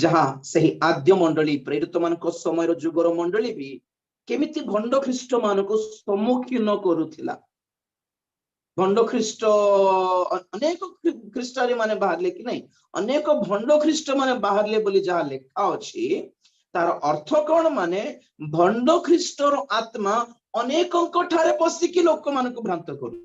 जहाँ सही आद्य मंडली प्रेरित मान समय जुगर मंडली भी केमिति भंड ख्रीष्ट मान को सम्मुखीन करुथिला भंड ख्रीष्ट अनेक ख्रीष्टारी माने बाहरले कि नहीं अनेक भंड ख्रीष्ट माने बाहरले बोली जहाँ लेखा अछि तार अर्थ कौन माने भंड ख्रीष्टर आत्मा अनेक ठारे पशिकी लोक मान को भ्रांत करू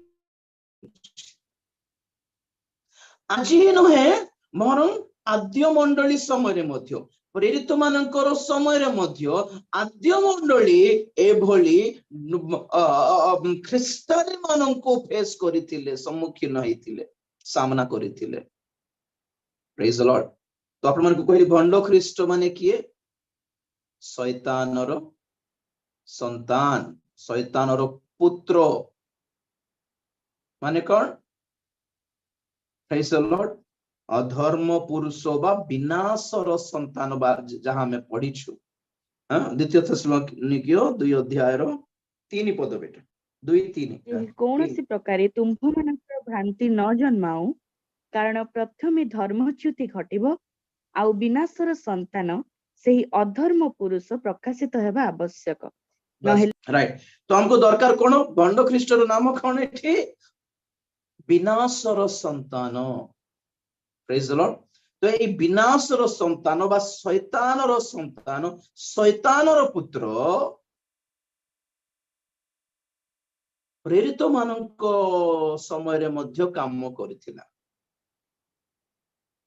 आज ही नुहे बरं आद्य मंडली समय मध्य प्रेरित मानकर समय मध्य आद्य मंडली एभली ख्रीष्टानी माननको फेस करिथिले सम्मुखीन होइथिले सामना करिथिले प्रेज द लॉर्ड तो आपण मन को कहली भंड ख्रीष्ट माने किए शैतानर संतान शैतानर पुत्र माने कौन प्रेज द लॉर्ड अधर्म पुरुष बा विनाशर संतान बा जहां हमें पढ़ीछु द्वितीय थेसलोनिकियो 2 अध्याय 3 पद बेटा 2-3 कौनसी प्रकार तुम्भ मानकर भ्रांति न जन्माओ कारण प्रथमे धर्मच्युति घटिबो आउ विनाशर संतान सेही अधर्म पुरुष प्रकाशित हेबा आवश्यक राइट तो हमको दरकार कोन भंड ख्रीष्टर नाम कोन एठी विनाशर संतान प्रेज द लॉर्ड तो ये विनाशर संतान बा शैतानर संतान शैतानर पुत्र प्रेरित मानक समय मध्य काम करिथिला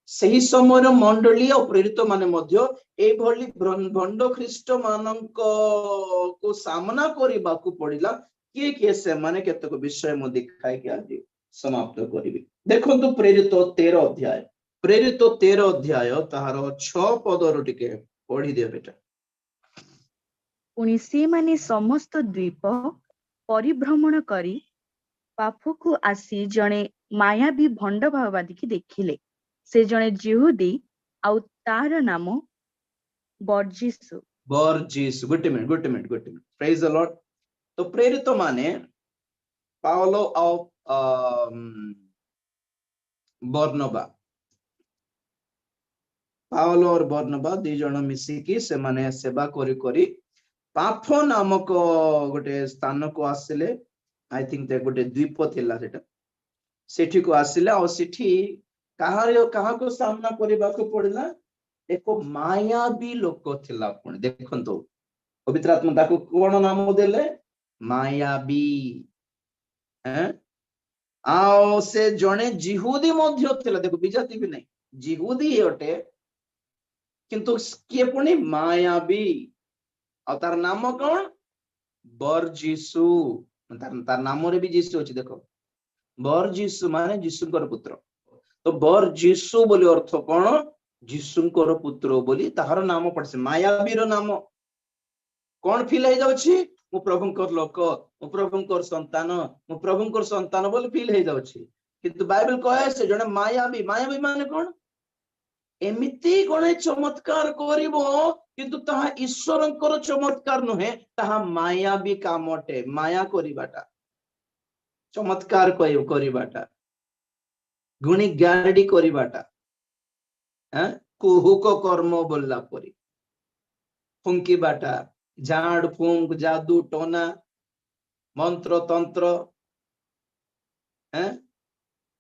सही समय मंडली और प्रेरित माने मध्य ए भली भंड ख्रीष्ट मानक को सामना करबा को पड़िला किए से माने केतक विषय मु दिखाई के आज समाप्त करिवि देखंतु प्रेरित 13 अध्याय ताहार 6 पदर टिके पढ़ी दियो बेटा पुनि से माने समस्त द्वीप परिभ्रमण करी पाफकु आसी जणे मायावी भंड भाववादी की देखिले से जणे जिहुदी आउ तार नाम बर्जिसु good minute praise the Lord तो प्रेरित माने पावलो ऑफ बर्नबा पावलो और बर्नबा दी जण मिसिकी से माने सेवा करी करी पाफो नामक गोटे स्थान को आसिले आई थिंक ते गोटे द्वीप थिला सेटा सेठी को आसिले और सेठी कहा को सामना करबा को पड़िला एक मायावी लोक थिला पुणी देखंतो पवित्र आत्मा ताको कोन नाम देले मायावी हैं आओ से जणे जिहुदी मध्य थिला देखो बिजाती भी नहीं जिहुदी हटे किंतु किए पुणी मायावी और तार नाम कौन बर्जिसु तार नाम रे भी जीसु अछि देखो बर्जिसु माने जीसुकर पुत्र तो बर्जिसु बोली अर्थ कौन जीसुकर पुत्र बोली ताहार नाम पड़से मायावीर नाम कौन फील हो जाउछि मु प्रभुकर लोक मु प्रभुकर संतान बोली फील हो जाउछि किंतु बाइबल कहे से जने मायावी माने कौन एमिति गणे चमत्कार करिवो किंतु ताहा ईश्वरंकर चमत्कार नुहे ताहा मायावी कामटे माया करिबाटा चमत्कार करिबाटा गुणी गारडी करिबाटा कुहुक कर्म बोलला परी फुंकी बाटा झाड़ फुंक जादू टोना मंत्र तंत्र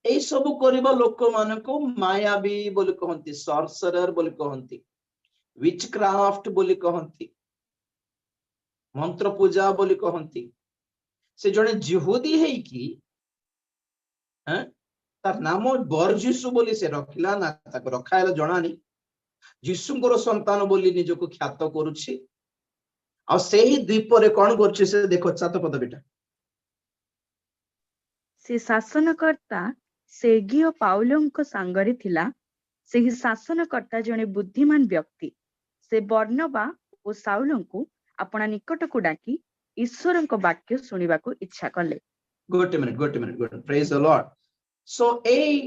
এই ସବୁ କରିବା ଲୋକମାନଙ୍କୁ ମାୟାବୀ ବୋଲି କହନ୍ତି ସର୍ସରର ବୋଲି କହନ୍ତି ୱିଚ୍ କ୍ରାଫ୍ଟ ବୋଲି କହନ୍ତି ମନ୍ତ୍ର ପୂଜା ବୋଲି କହନ୍ତି ସେ ଜଣେ ଜିହୁଦୀ ହେଇକି ତାର ନାମ ବରଜିସୁ ବୋଲି ସେ ରଖିଲା ନା ତାକୁ ରଖାଇଲା ଜଣାନି ଯୀଶୁଙ୍କର ସନ୍ତାନ ବୋଲି ନିଜକୁ ଖ୍ୟାତ କରୁଛି ଆଉ ସେହି ଦ୍ୱୀପରେ କଣ କରୁଛି ସେ ଦେଖ 7 ପଦ ବେଟା ସେ ଶାସନକର୍ତ୍ତା ସେର୍ଗିଓ ପାଉଲୋଙ୍କ ସାଙ୍ଗରେ ଥିଲା ସେହି ଶାସନକର୍ତ୍ତା ଜଣେ ବୁଦ୍ଧିମାନ ବ୍ୟକ୍ତି ସେ ବର୍ଣ୍ଣବା ଓ ସାଉଲଙ୍କୁ ଆପଣା ନିକଟକୁ ଡାକି ଈଶ୍ୱରଙ୍କ ବାକ୍ୟ ଶୁଣିବାକୁ ଇଚ୍ଛା କଲେ ଗୋଟେ ମିନିଟ ପ୍ରେଜ ଦ ଲର୍ଡ ସୋ ଏଇ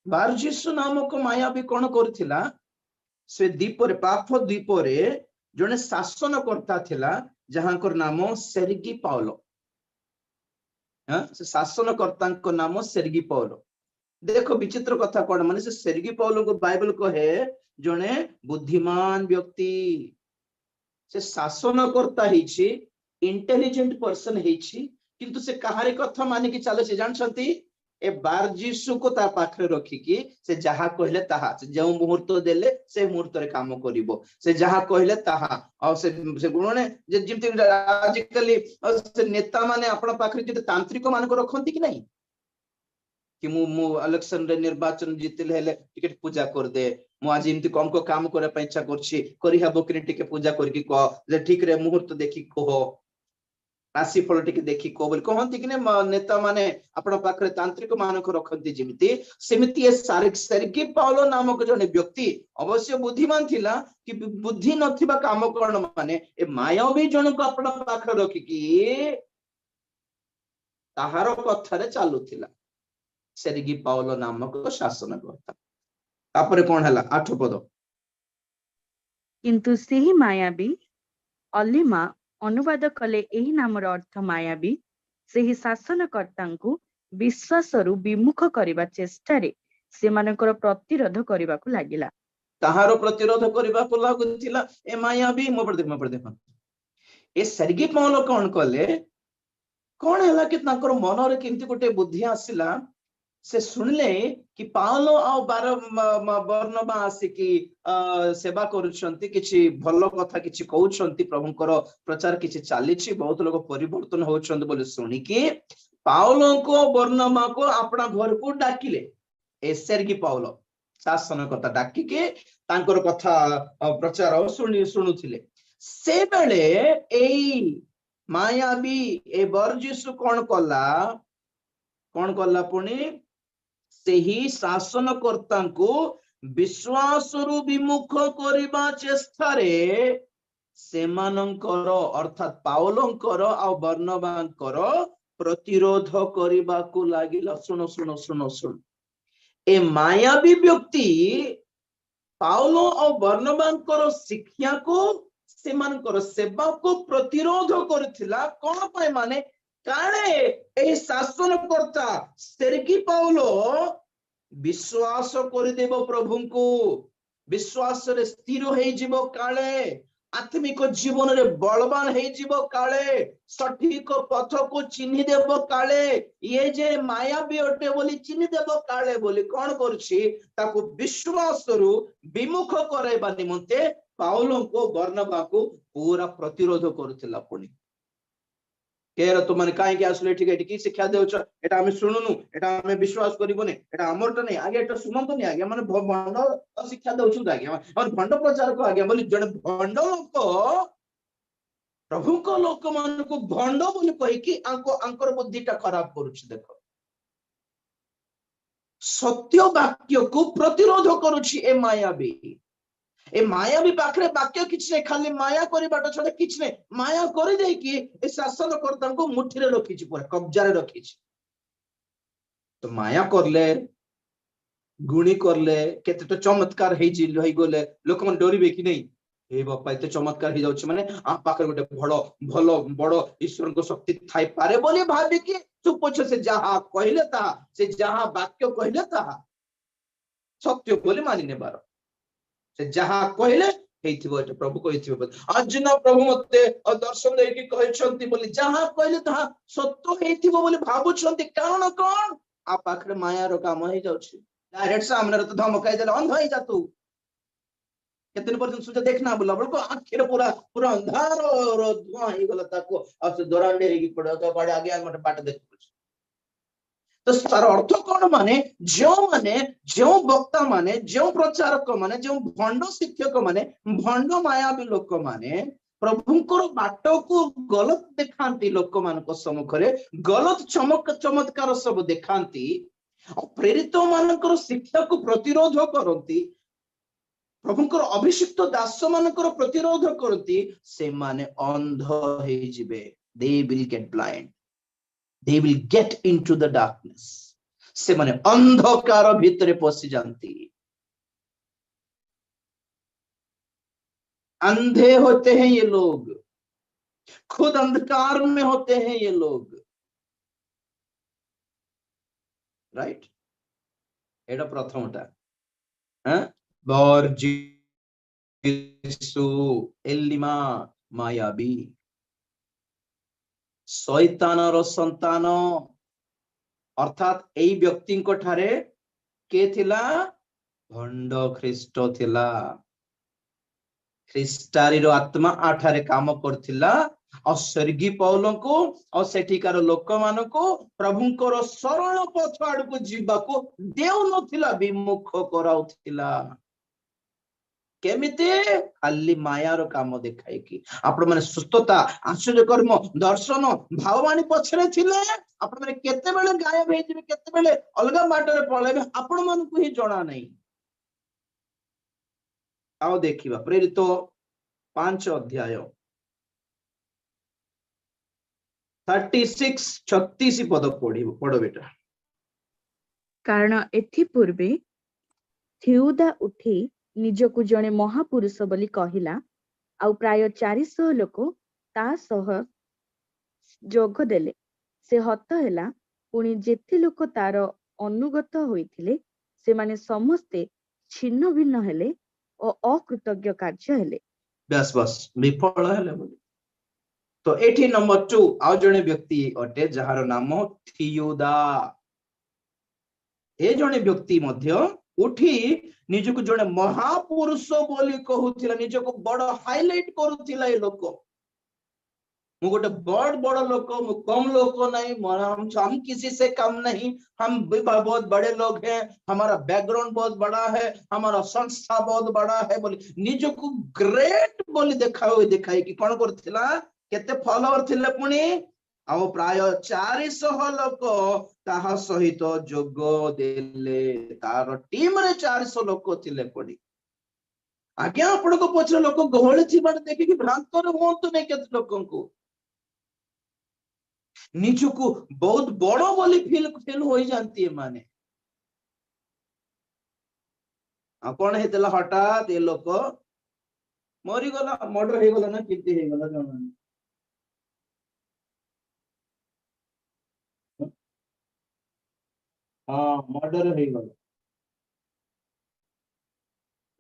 ବାରଜିସୁ ନାମକ ମାୟାବୀ କଣ କରୁଥିଲା ସେ ଦ୍ୱୀପରେ ପାଫ ଦ୍ୱୀପରେ ଜଣେ ଶାସନକର୍ତ୍ତା ଥିଲା ଯାହାଙ୍କର ନାମ ସେର୍ଗି ପାଉଲୋ से शासनकर्ता नाम सेर्गी पौलो देखो विचित्र कथा कौन माने से सेर्गी पौलो को बाइबल कहे जने बुद्धिमान व्यक्ति से शासनकर्ता हेछि इंटेलिजेंट पर्सन हेछि किंतु से कहारी कथा माने कि चले से जानछंती ए बार जीसु को ता पाखरे रखिकी से जहा कहले ताहा से जो मुहूर्त देले से मुहूर्त रे काम करिवो से जहा कहले ताहा और से गुणने जे जिमति आजिकली से नेता माने आपण पाखरे जे तांत्रिक मान को रखंती कि नहीं कि मु इलेक्शन रे निर्वाचन जीतिल हेले टिकट पूजा कर दे मु आज इमति कम को काम करे पे इच्छा करछि करि हबो कि टिके पूजा करके कह जे ठीक रे मुहूर्त देखि कहो राशि फल टिके देखि कह बोल कहंती कि नेता माने आपण पाखरे तांत्रिक मान को रखंती जिमति सेमिति ए सर्गी पाउलो नामक जने व्यक्ति अवश्य बुद्धिमान थिला कि बुद्धि नथिबा काम करण माने ए मायावी जन को आपण पाखरे रखि कि ताहार कथारे चालुथिला सेरिगी पाउलो नामक शासनकर्ता तापरे कोन हला 8 पद किंतु सेही मायावी अलिमा अनुवाद कले एही नामर अर्थ मायावी सेही शासनकर्तांकु विश्वासरु विमुख करिबा चेष्टारे सेमानकर प्रतिरोध करिबाकु लागिला ताहारो प्रतिरोध करिबाकु लागुथिला ए मायावी मो पर देख ए सेरिगी पाउलो कोन कले कोन हला कि ताकर मन रे किंति गोटे बुद्धि आसिला से सुनले कि पाउलो आ बर्नबा आसिकी सेवा करूछंती किछि भलो कथा किछि कहउछंती प्रभुंकर प्रचार किछि चालिछि बहुत लोग परिवर्तन होउछंती बोले सुनी कि पाउलो को बर्नबा को अपना घर को डाकिले ए सेरगी पाउलो शासन कथा डाकी के तांकर कथा प्रचार सुनुथिले से बेले एई मायावी ए बरजिसु कोन कला पुणी सेही शासनकर्ता को विश्वासरु विमुख करिबा चेष्टारे सेमानंकर अर्थात पाउलंकर आ बर्नबांकर प्रतिरोध करिबा को लागिला सुनो ए मायावी व्यक्ति पाउलो और बर्नबांकर शिक्षा को सेमानकर सेवा को प्रतिरोध करथिला कोन पाए माने काळे ए शासनकर्ता सेरगी पाउलो विश्वास कर देबो प्रभु को विश्वास रे स्थिर हे जीवो काळे आत्मिक जीवन रे बलवान हे जीवो काळे सठिक पथ को चिन्हि देबो काळे ये जे मायावी अटे बोली चिन्हि देबो काळे बोली कोन करछि ताको विश्वास रु विमुख करैबा निमंते पाउलो को बर्नबा को पूरा प्रतिरोध करथिला पुनी केर तो माने काहे के आसले ठीक है की शिक्षा देउछ एटा हम सुनुनु एटा हम विश्वास करिबोने एटा हमरटा नै आगे एटा सुनंतो नै आगे माने भंड शिक्षा देउछ आगे और भंड प्रचार को आगे बोली जने भंड लोक प्रभु को लोक मान को भंड बोली कहि कि अंकर बुद्धिटा खराब करूछ देखो सत्य वाक्य को प्रतिरोध करूछ ए मायावी ए मायावी पाखरे वाक्य किछ नै खाली माया करिबाटा छडा किछ नै माया करि देई कि ए शासनकर्ता को मुठी रे रखिछि पूरा कब्जा रे रखिछि तो माया करले गुणी करले केते तो चमत्कार हेई गले लोक मन डरिबे कि नै हे बापा एते चमत्कार हे जाउछ माने आ पाखरे गोटे भलो बड़ ईश्वर को शक्ति थाई पारे बोली भाबी कि चुप से जहा कहले ता से जहा वाक्य कहले ता सत्य बोली मानि नेबार से जहा कहले हेइथिबो एटा प्रभु कहिथिबो आज न प्रभु मते दर्शन दे कि कहछंती बोली जहा कहले ता सत्य हेइथिबो बोली भाबुछंती कारण कोन आ पाखरे माया रो काम हे जाउछि डायरेक्ट सामने तो धमकाई देले अंध होई जा तू केतन पर्यंत सूर्य देखना बोला बळको आखिर पूरा अंधार रो धुआं हे गला ताको आ से दोरांडे हे कि पड़ो तो बड़े आगे मटे बाट देख तो तार अर्थ कौन माने जो वक्ता माने जो प्रचारक माने जो भंड शिक्षक माने भंड मायावी लोक माने प्रभुंकर बाट को गलत देखांती लोक मान सम्मुखरे गलत चमत्कार सब देखांती प्रेरित मानकर शिक्षा को प्रतिरोध करती प्रभुंकर अभिषिक्त दास मानकर प्रतिरोध करती से माने अंध हे जिवे they will get blind they will get into the darkness से माने अंधकार भीतर पसी जानती अंधे होते हैं ये लोग खुद अंधकार में होते हैं ये लोग राइट एटा प्रथमटा हां बर यीशु एलिमा मायाबी शैतानर संतान अर्थात एई व्यक्ति को ठारे के थिला भंड ख्रीष्ट थिला ख्रीष्टारी रो आत्मा आठारे काम करथिला और स्वर्गीय पौल को और सेठिकार लोक मान को प्रभुंकर सरल पथ आड़ को जीवा को देउ नथिला विमुख कराउथिला केमिते खाली मायार काम देखाई कि आपण माने सुस्थता आश्चर्य कर्म दर्शन भाववाणी पछरे थिले आपण माने केते बेले गायब हे जिवे केते बेले अलगा बाटरे पळेबे आपण मान को ही जणा नै आओ देखिबा प्रेरित 5 अध्याय 36 पद पढ़ो बेटा कारण एथि पूर्वे थिउदा उठी निजकु जणे महापुरुष बोली कहिला आउ प्राय 400 लोक ता सह जोग देले से हत हैला पुणी जेते लोक तार अनुगत होइथिले से माने समस्ते छिन्न भिन्न हेले और अकृतज्ञ कार्य हेले बस बस विफल हेले बोली तो एठी नंबर 2 आउ जणे व्यक्ति अटे जहार नाम थियुदा ए जणे व्यक्ति मध्य उठी निजको जणे महापुरुष बोली कहूथिला निजको बड़ हाइलाइट करूथिला ए लोक मु गोटे बड़ लोक मु कम लोक नहीं हम किसी से कम नहीं हम बहुत बड़े लोग हैं हमारा बैकग्राउंड बहुत बड़ा है हमारा संस्था बहुत बड़ा है बोली निजको ग्रेट बोली दिखाई कि कौन करथिला केते फॉलोअर थिले पुणी आउ प्राय 400 लोक ताहा सहित जोग देले तार टीम रे 400 लोक थिले पुणी आज्ञा आपण को पछरे लोक गहळे थिबार देखि कि भ्रांत रे होंतु नै केते लोकन को निजको बहुत बड़ बोली फील होई जानती है माने आपण हेतला हठात ए लोक मरी गला मर्डर हे गला ना किति हे गला जणा हाँ मर्डर हे गला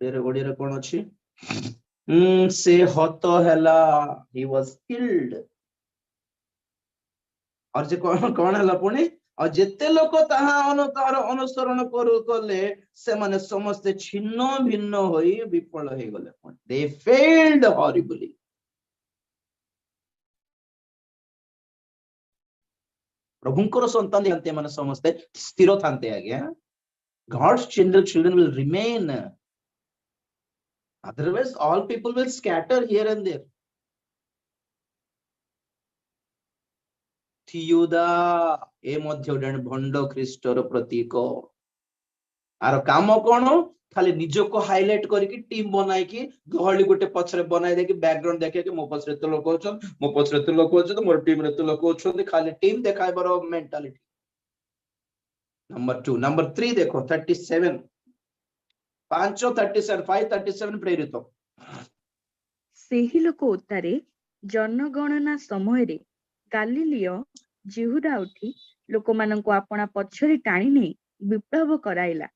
तेरे ओडिया रे कोन अछि से हत हैला ही वाज किल्ड और जे कौन हला पुणी और जेते लोक ताहा तार अनुसरण करू कले से माने समस्त छिन्न भिन्न होई विफल हे गले पुणी दे फेल्ड हॉरिबली प्रभुंकर संतान जानते माने समस्त स्थिर थांते आज्ञा God's children will remain otherwise all people will scatter here and there थियुदा ए मध्य जन भंड ख्रीष्टर प्रतीक आर काम कोन खाली निजो को हाइलाइट करके टीम बनाई कि गहली गोटे पछरे बनाई दे कि बैकग्राउंड देखे कि मो पछरे तो लोक होछन मो पछरे तो लोक होछन मोर टीम रे तो लोक होछन खाली टीम देखाइबर मेंटालिटी नंबर 2 नंबर 3 देखो 37 5:37 प्रेरित सेही लोक उतारे जनगणना समय रे गालिलियो जिहुदा उठी लोक माननको आपणा पछरी टाणी नै विप्लव कराइला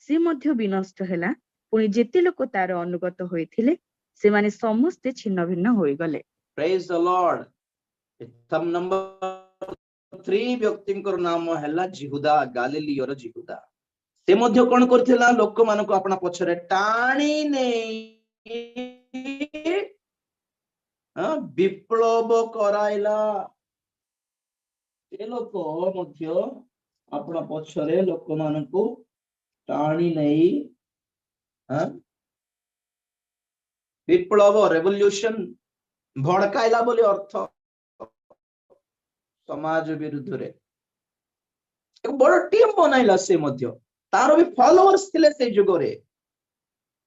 से मध्य विनष्ट हैला पुणी जेते लोक तार अनुगत होइथिले से माने समस्त छिन्न भिन्न होई गले प्रेज द लॉर्ड प्रथम नंबर 3 व्यक्तिंकर नाम हैला जिहुदा गालिलियोर जिहुदा से मध्य कोन करथिला लोक मानको आपणा पछरे टाणी नै विप्लव कराइला ए लोक मध्य अपना पछरे लोक मानको टाणी नहीं विप्लव रेवोल्यूशन भड़काइला बोली अर्थ समाज विरुद्ध रे एक बड़ टीम बनाइला से मध्य तार भी फॉलोअर्स थिले से जुग रे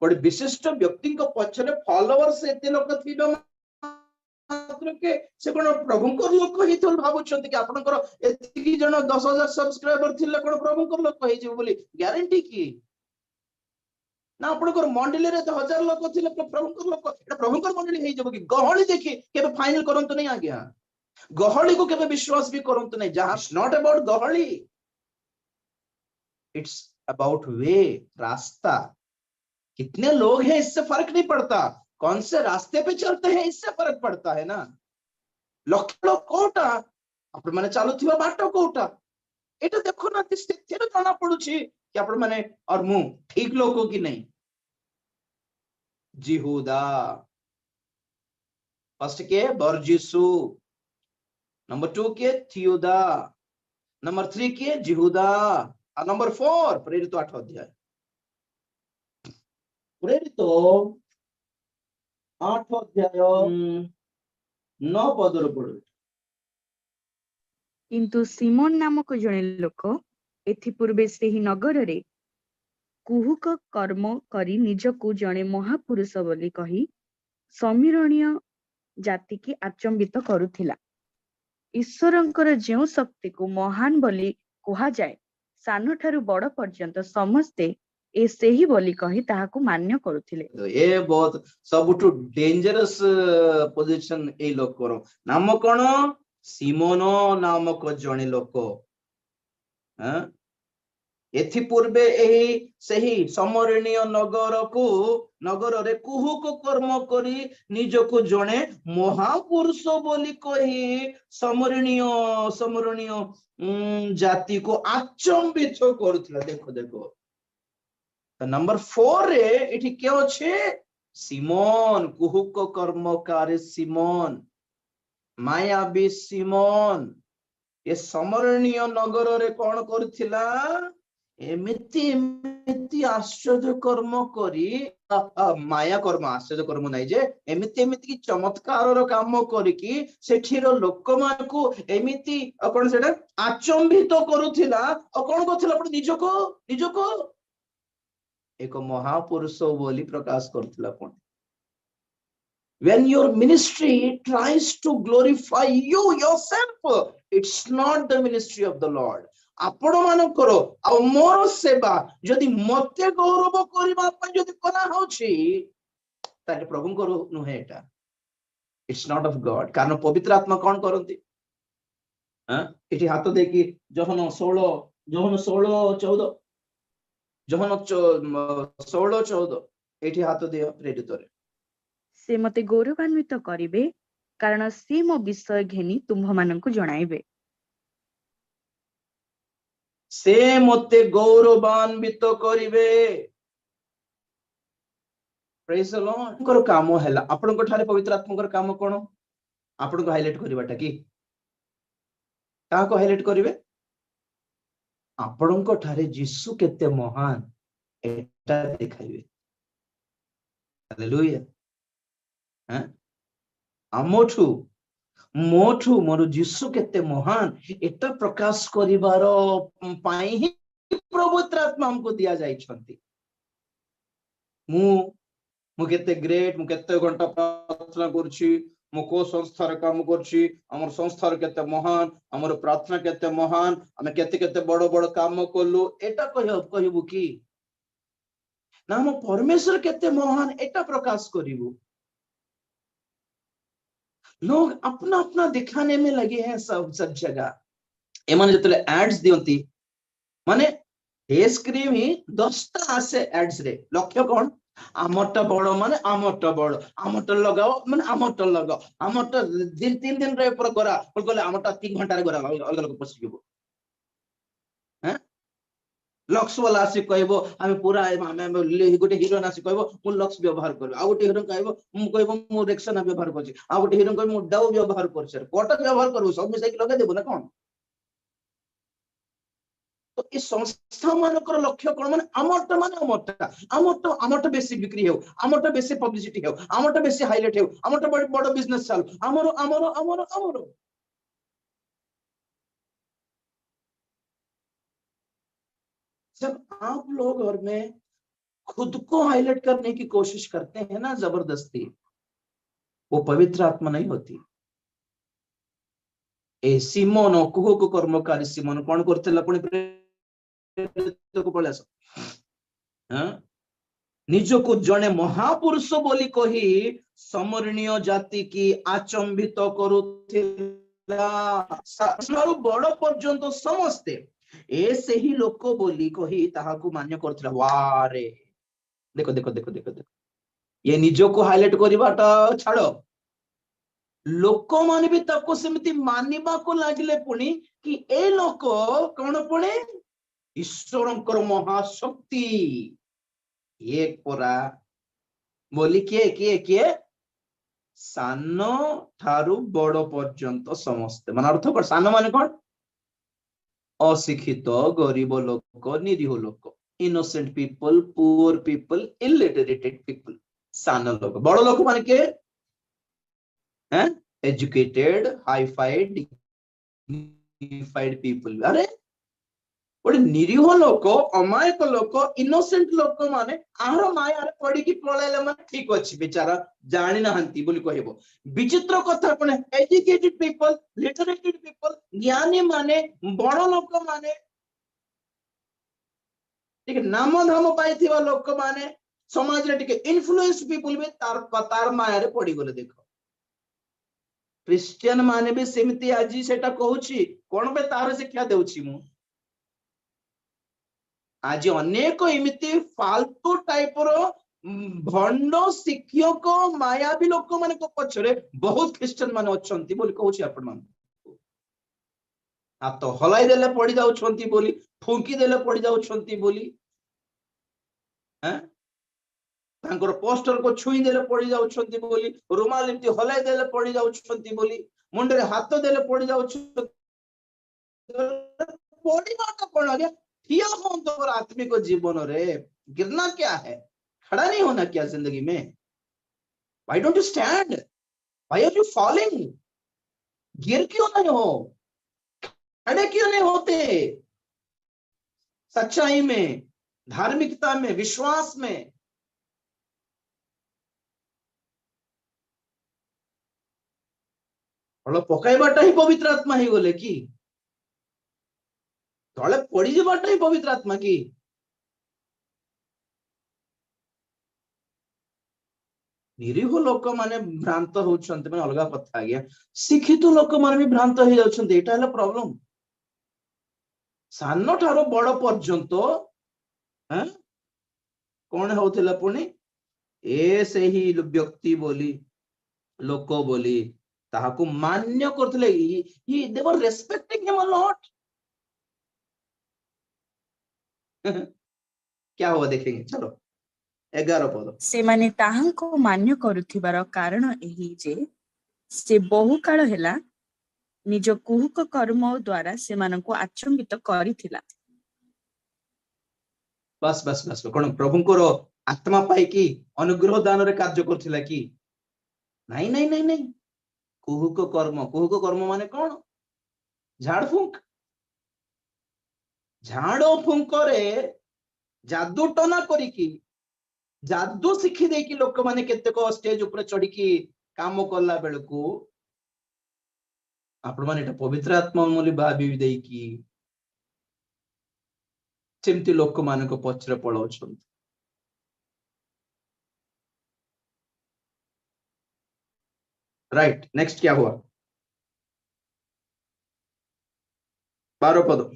बड़ विशिष्ट व्यक्ति को पछरे फॉलोअर्स एते लोक थिबे के से कोन प्रभुंकर लोक हितल भाबुछंती कि आपनकर एति जण 10,000 सब्सक्राइबर थिले कोन प्रभुंकर लोक हे जे बोली ग्यारंटी की ना आपनकर मंडली रे 1000 लोक थिले प्रभुंकर लोक एटा प्रभुंकर मंडली हे जबो कि गहली देखि केबे फाइनल करंतु नै आज्ञा गहली को केबे विश्वास भी करंतु नै जहां not about गहली it's about way रास्ता कितने लोग हैं इससे फर्क नहीं पड़ता, कौन से रास्ते पे चलते हैं इससे फर्क पड़ता है ना। लक्ष लोग कोटा आपण माने चालुथिबा बाट कोटा एटा देखो ना, स्थिर जाना पड़ुछि कि आपण माने और मु ठीक लोग कि नहीं। जिहुदा फर्स्ट के बरजिसु, नंबर 2 के थियुदा, नंबर 3 के जिहुदा, और नंबर 4 प्रेरित 8 अध्याय, प्रेरित 8 अध्याय 9 पदर पढ़ु। किंतु सिमोन नामक जड़े लोक एथिपूर्वे सेही नगर रे कुहुक कर्म करी निजकु जड़े महापुरुष बोली कही समीरणीय जाति की आचंबित करुथिला। ईश्वरंकर जेउ शक्ति को महान बोली कहा जाए, सान ठारू बड़ पर्यंत समस्ते ए सेही बोली कही ताहाकु मान्य करुथिले। तो ये बहुत सबुठु डेंजरस पोजीशन ए लोक करो। नाम कोन? सिमोनो नामक जणे लोक। हां, एथि पूर्वे एही सही समरणीय नगर रे कुहुक कर्म करी निजको जणे महापुरुष बोली कही समरणीय जाति को आचंबित करुथिला। देखो देखो नंबर 4 रे एठी के अछि? सिमोन, कुहुक कर्मकारी सिमोन, मायाबी सिमोन, ये समरणीय नगर रे कौन करथिला? एमिति आश्चर्य कर्म करी, माया कर्म आश्चर्य कर्म नहीं जे, एमिति की चमत्कार रो काम करिकी सेठीर लोक मानकु एमिति कोन सेटा आचंबित करुथिला। कोन करथिला? निजको एक महापुरुष बोली प्रकाश करथिला। कोन? When your ministry tries to glorify you yourself, it's not the ministry of the Lord. आपण मानकर आ मोर सेवा जदि मते गौरव करबा पय जदि करा होछि ताले प्रभु को नुहे एटा, इट्स नॉट ऑफ गॉड। कारण पवित्र आत्मा कौन करंती? एठी हाथ देखि जोहन 16:14 एठी हाथ दियो प्रेरित रे। से मते गौरवान्वित करिवे, कारण से मो विषय घेनी तुम्भ माननकु जणाइबे। से मते गौरवान्वित करिवे। Praise the Lord. कर काम हैला आपन को ठारे पवित्र आत्मा कर काम कोन? आपन को हाईलाइट करिवाटा की का को हाईलाइट करिवे? आपन को ठारे यीशु केते महान एटा देखाइबे। हालेलुया। आमोठू मोठू मोर यीशु केते महान एटा प्रकाश करिवार पाई ही पवित्र आत्मा हमको दिया जाई छंती। मु केते ग्रेट, मु केते घंटा प्रार्थना करछि, मु को संस्था रे काम करछि, हमर संस्था रे केते महान, हमर प्रार्थना केते महान, हमें केते केते बड़ बड़ काम करलु एटा कहबु की ना? हम परमेश्वर केते महान एटा प्रकाश करिवु। लोग अपना अपना दिखाने में लगे हैं सब जगह। एमाने जतले एड्स दियंती माने फेस क्रीम ही 10टा आसे एड्स रे, लक्ष्य कोन? आमटा बड़ माने आमटा बड़, आमटा लगाओ माने आमटा लगाओ, आमटा 3 दिन रे पर करा बोले आमटा 3 घंटा रे करा अलग अलग पसिबो। हैं लक्स वाला आसी कहबो हमें पूरा गोटे हीरोइन आसी कहबो मु लक्स व्यवहार करबो, आ गोटे हीरोइन कहबो मु रेक्सना व्यवहार करछि, आ गोटे हीरोइन कहबो मु डाउ व्यवहार करछि। कोटा व्यवहार करबो सब मिसाई के लगा देबो ना कोन? तो इस संस्था मानकर लक्ष्य कोन? माने आमटा बेसी बिक्री हो, आमटा बेसी पब्लिसिटी हो, आमटा बेसी हाईलाइट हो, आमटा बड़ बिजनेस चल, हमरो जब आप लोग घर में खुद को हाईलाइट करने की कोशिश करते हैं ना जबरदस्ती, वो पवित्र आत्मा नहीं होती। ए सिमोन कुहुक कर्मकारी सिमोन कौन करथिला? पुणी को पळास निजको जणे महापुरुष बोली कही समरणीय जाति की आचंबित करुथिला। बड़ पर्यंत समस्ते ए सेही लोक बोली कही ताहाकु मान्य करथिला। वारे देखो देखो देखो देखो देखो ये निजको हाईलाइट करवाटा छाड़ लोक माने भी ताको सेमती मानिबा को लागिले पुणी कि ए लोक कौन पुणे ईश्वरंकर महाशक्ति एक परा बोली किए किए किए सान ठारू बड़ पर्यंत समस्ते मान अर्थ कर सान माने कौन अशिक्षित गरीब लोक निरीह लोक innocent people poor people illiterated people सान लोक बड़ लोक माने के हैं एजुकेटेड हाईफाइड डिग्निफाइड पीपल अरे गोटे निरीह लोक अमायक लोक इनोसेंट लोक माने आहार मायार पड़ी की पळैले माने ठीक अछि बेचारा जानि नाहंती बोली कहबो विचित्र कथा कोन एजुकेटेड पीपल लिटरेटेड पीपल ज्ञानी माने बड़ लोक माने ठीक नाम धाम पाइथिबा लोक माने समाज रे ठीक इन्फ्लुएंस पीपल भी तार मायार पड़ी गले देखो क्रिश्चियन माने भी सेमती आज सेटा कहूची कोन बे तार शिक्षा देउची मु आज अनेक एमती फालतू टाइप रो भंड शिक्षक मायावी लोक मान पछरे बहुत क्रिश्चियन मान अच्छी बोली कहूँ आपण मान हाथ हलाई देले पड़ी जाउछंती बोली फुंकी देले पड़ी जाउछंती बोली हैं तांकर पोस्टर को छुई देले पड़ी जाउछंती बोली रुमाल एमती हलाई देले पड़ी जाउछंती बोली मुंडे हाथ देले पड़ी जाउछंती पड़ी बात कोन आ गया ठिया हो तो आत्मिक जीवन रे गिरना क्या है खड़ा नहीं होना क्या जिंदगी में why don't you stand why are you falling गिर क्यों नहीं हो खड़े क्यों नहीं होते सच्चाई में धार्मिकता में विश्वास में पकाइबाटा ही पवित्र आत्मा ही बोले कि तले पड़ी जावाटा ही पवित्र आत्मा की निरीह लोक माने भ्रांत होउछन्ते माने अलगा कथा आ गया शिक्षित लोक माने भी भ्रांत हो जाउछन्ते एटा हला प्रॉब्लम सान ठारो बड़ पर्यंत हैं कोन होउथिला पुनी ए सेही व्यक्ति बोली लोक बोली ताहाकू मान्य करथिले ही दे वर रेस्पेक्टिंग हिम अ लॉट क्या हुआ देखेंगे चलो 11 पद से माने ताहांको मान्य करुथिबार कारण एही जे से बहु काल हेला निज कुहुक कर्म द्वारा से मानको आचंबित करिथिला बस बस बस कोन प्रभुंकर आत्मा पाई की अनुग्रह दान रे कार्य करथिला की नहीं नहीं नहीं नहीं कुहुक कर्म माने कौन झाड़ फूंक झाड़ो फूंक रे जादू टना करी की जादू शिखी दे की लोक माने केतेक स्टेज ऊपर चढ़ी की काम करला बेलकू आपण माने एटा पवित्र आत्मा मोली भाबी देई की सेमती लोक माने को पछरे पळौछन राइट नेक्स्ट क्या हुआ 12 पद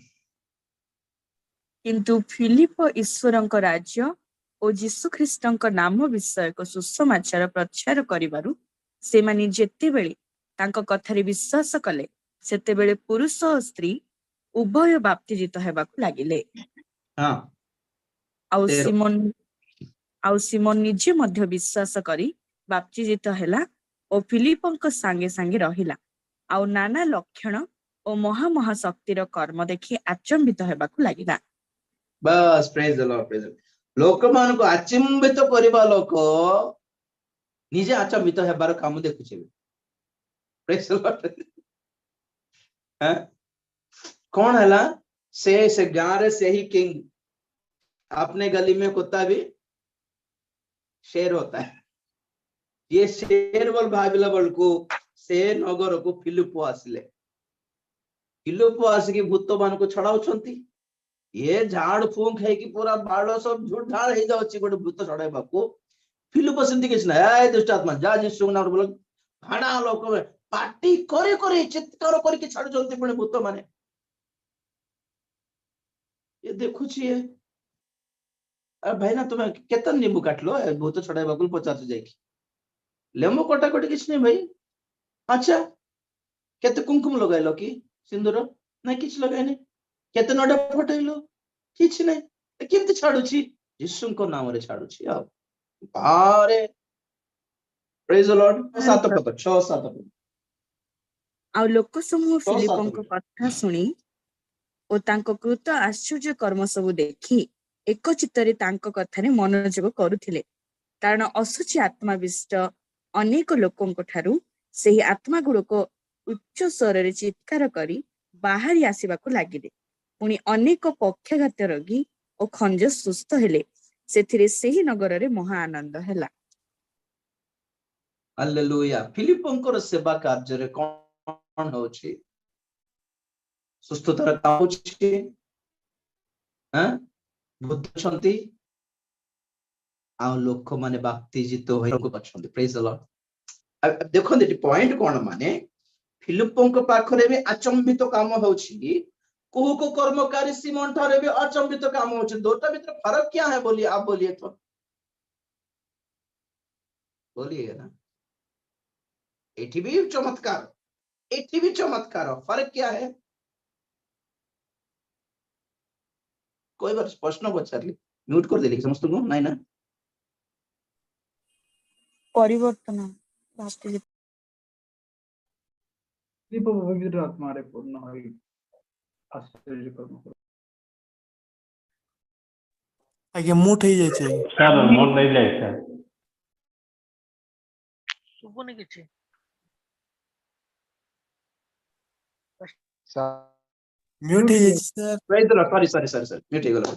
किंतु फिलिप ईश्वरंक राज्य और जीसु ख्रीष्टंक नाम विषयक सुसमाचार प्रचार करिबारु से माने जेते बेले तांको कथारे विश्वास कले सेते बेले पुरुष और स्त्री उभय बाप्तिजित हेबाकु लागिले हां आउ सिमोन निजे मध्य विश्वास करी बाप्तिजित हेला और फिलिपंक संगे संगे रहिला आउ नाना लक्षण और महाशक्तिर कर्म देखि आचंबित हेबाकु लागिला बस प्रेज द लॉर्ड प्रेज लोक मान को आचंबित करबा लोक निजे आचंबित हेबार काम देखुछे प्रेज द लॉर्ड हैं कौन हैला से गांव रे से ही किंग अपने गली में कुत्ता भी शेर होता है ये शेर बोल भाविला बोल को से नगर को फिलिप आसिले फिलिप आसिकी भूत मान को छड़ाउछंती ये झाड़ फूंक है कि पूरा बाड़ सब झूठ झाड़ हे जाउची गोटे भूत छड़ाइबा को फिलिप सेमती किछ ना ए दुष्ट आत्मा जा जिसु नाम बोल भाड़ा लोक पार्टी करे चित्कार करके छाड़ जल्दी पुणे भूत माने ये देखुची है भाई ना तुम्हें केतन नींबू काटलो भूत छड़ाइबा को पचार जाए लेंबू कटाकटी किछ नहीं भाई अच्छा केते कुंकुम लगाइलो कि सिंदूर ना किछ लगाइनी केते नडा फटाइलो किछ नहीं केमती छाडुची यीशुଙ୍କ नामରେ ଛାଡୁଛି ଆଉ ବାରେ ପ୍ରେଜ द लॉर्ड 7 ପଦ 6 7 ପଦ ଆଉ ଲୋକ ସମୂହ 6 7 ଫିଲିପଙ୍କ କଥା ଶୁଣି ଓ ତାଙ୍କ କୃତ ଆଶ୍ଚର୍ଯ୍ୟ କର୍ମ ସବୁ ଦେଖି ଏକଚିତ୍ତରେ ତାଙ୍କ କଥାରେ ମନୋଯୋଗ କରୁଥିଲେ କାରଣ ଅଶୁଚି ଆତ୍ମାବିଷ୍ଟ ଅନେକ ଲୋକଙ୍କ ଠାରୁ ସେହି ଆତ୍ମା ଗୁଡିକ ଉଚ୍ଚ ସ୍ୱରରେ ଚିତ୍କାର କରି ବାହାରି ଆସିବାକୁ ଲାଗିଲେ ପୁଣି ଅନେକ ପକ୍ଷାଘାତ ରୋଗୀ ଓ ଖଞ୍ଜ ସୁସ୍ଥ ହେଲେ ସେଥିରେ ସେହି ନଗରରେ ମହା ଆନନ୍ଦ ହେଲା। ହାଲେଲୁୟା ଫିଲିପଙ୍କର ସେବା କାର୍ଯ୍ୟରେ କଣ ହେଉଛି ସୁସ୍ଥତାର କାମ ହେଉଛି ବୁଝୁଛନ୍ତି ଆଉ ଲୋକମାନେ ବାପ୍ତିଜିତ ହୋଇଛନ୍ତି ପ୍ରେଜ ଦ ଲର୍ଡ ଦେଖନ୍ତୁ ଏଠି ପଏଣ୍ଟ କଣ ମାନେ ଫିଲିପଙ୍କ ପାଖରେ ବି ଆଚମ୍ବିତ କାମ ହେଉଛି कुहक कर्मकारी सिमोन ठारे भी अचंबित काम हो दोटा भीतर फर्क क्या है बोलिए आप बोलिए तो बोलिए ना एठी भी चमत्कार फर्क क्या है कोई बार प्रश्न पचारली म्यूट कर देली समस्त को नहीं ना परिवर्तन पवित्र आत्मा रे पूर्ण होई आश्चर्य कर्म कर आगे मुठ हो जाए सर मोर नहीं जाए सर सुबुनी किछि म्यूट हो जाए sir praise the Lord sorry mute हो गला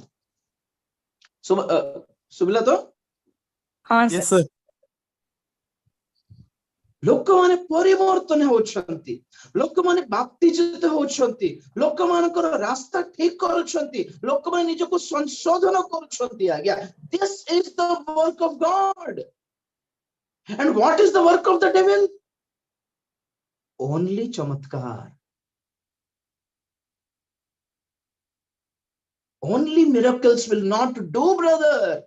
सुबला तो हाँ यस सर लोक माने परिवर्तन होउछंती लोक माने बाप्तिजित होउछंती लोक मानकर रास्ता ठीक करूछंती लोक माने निज को संशोधन करूछंती आज्ञा this is the work of God and what is the work of the devil only चमत्कार only miracles will not do brother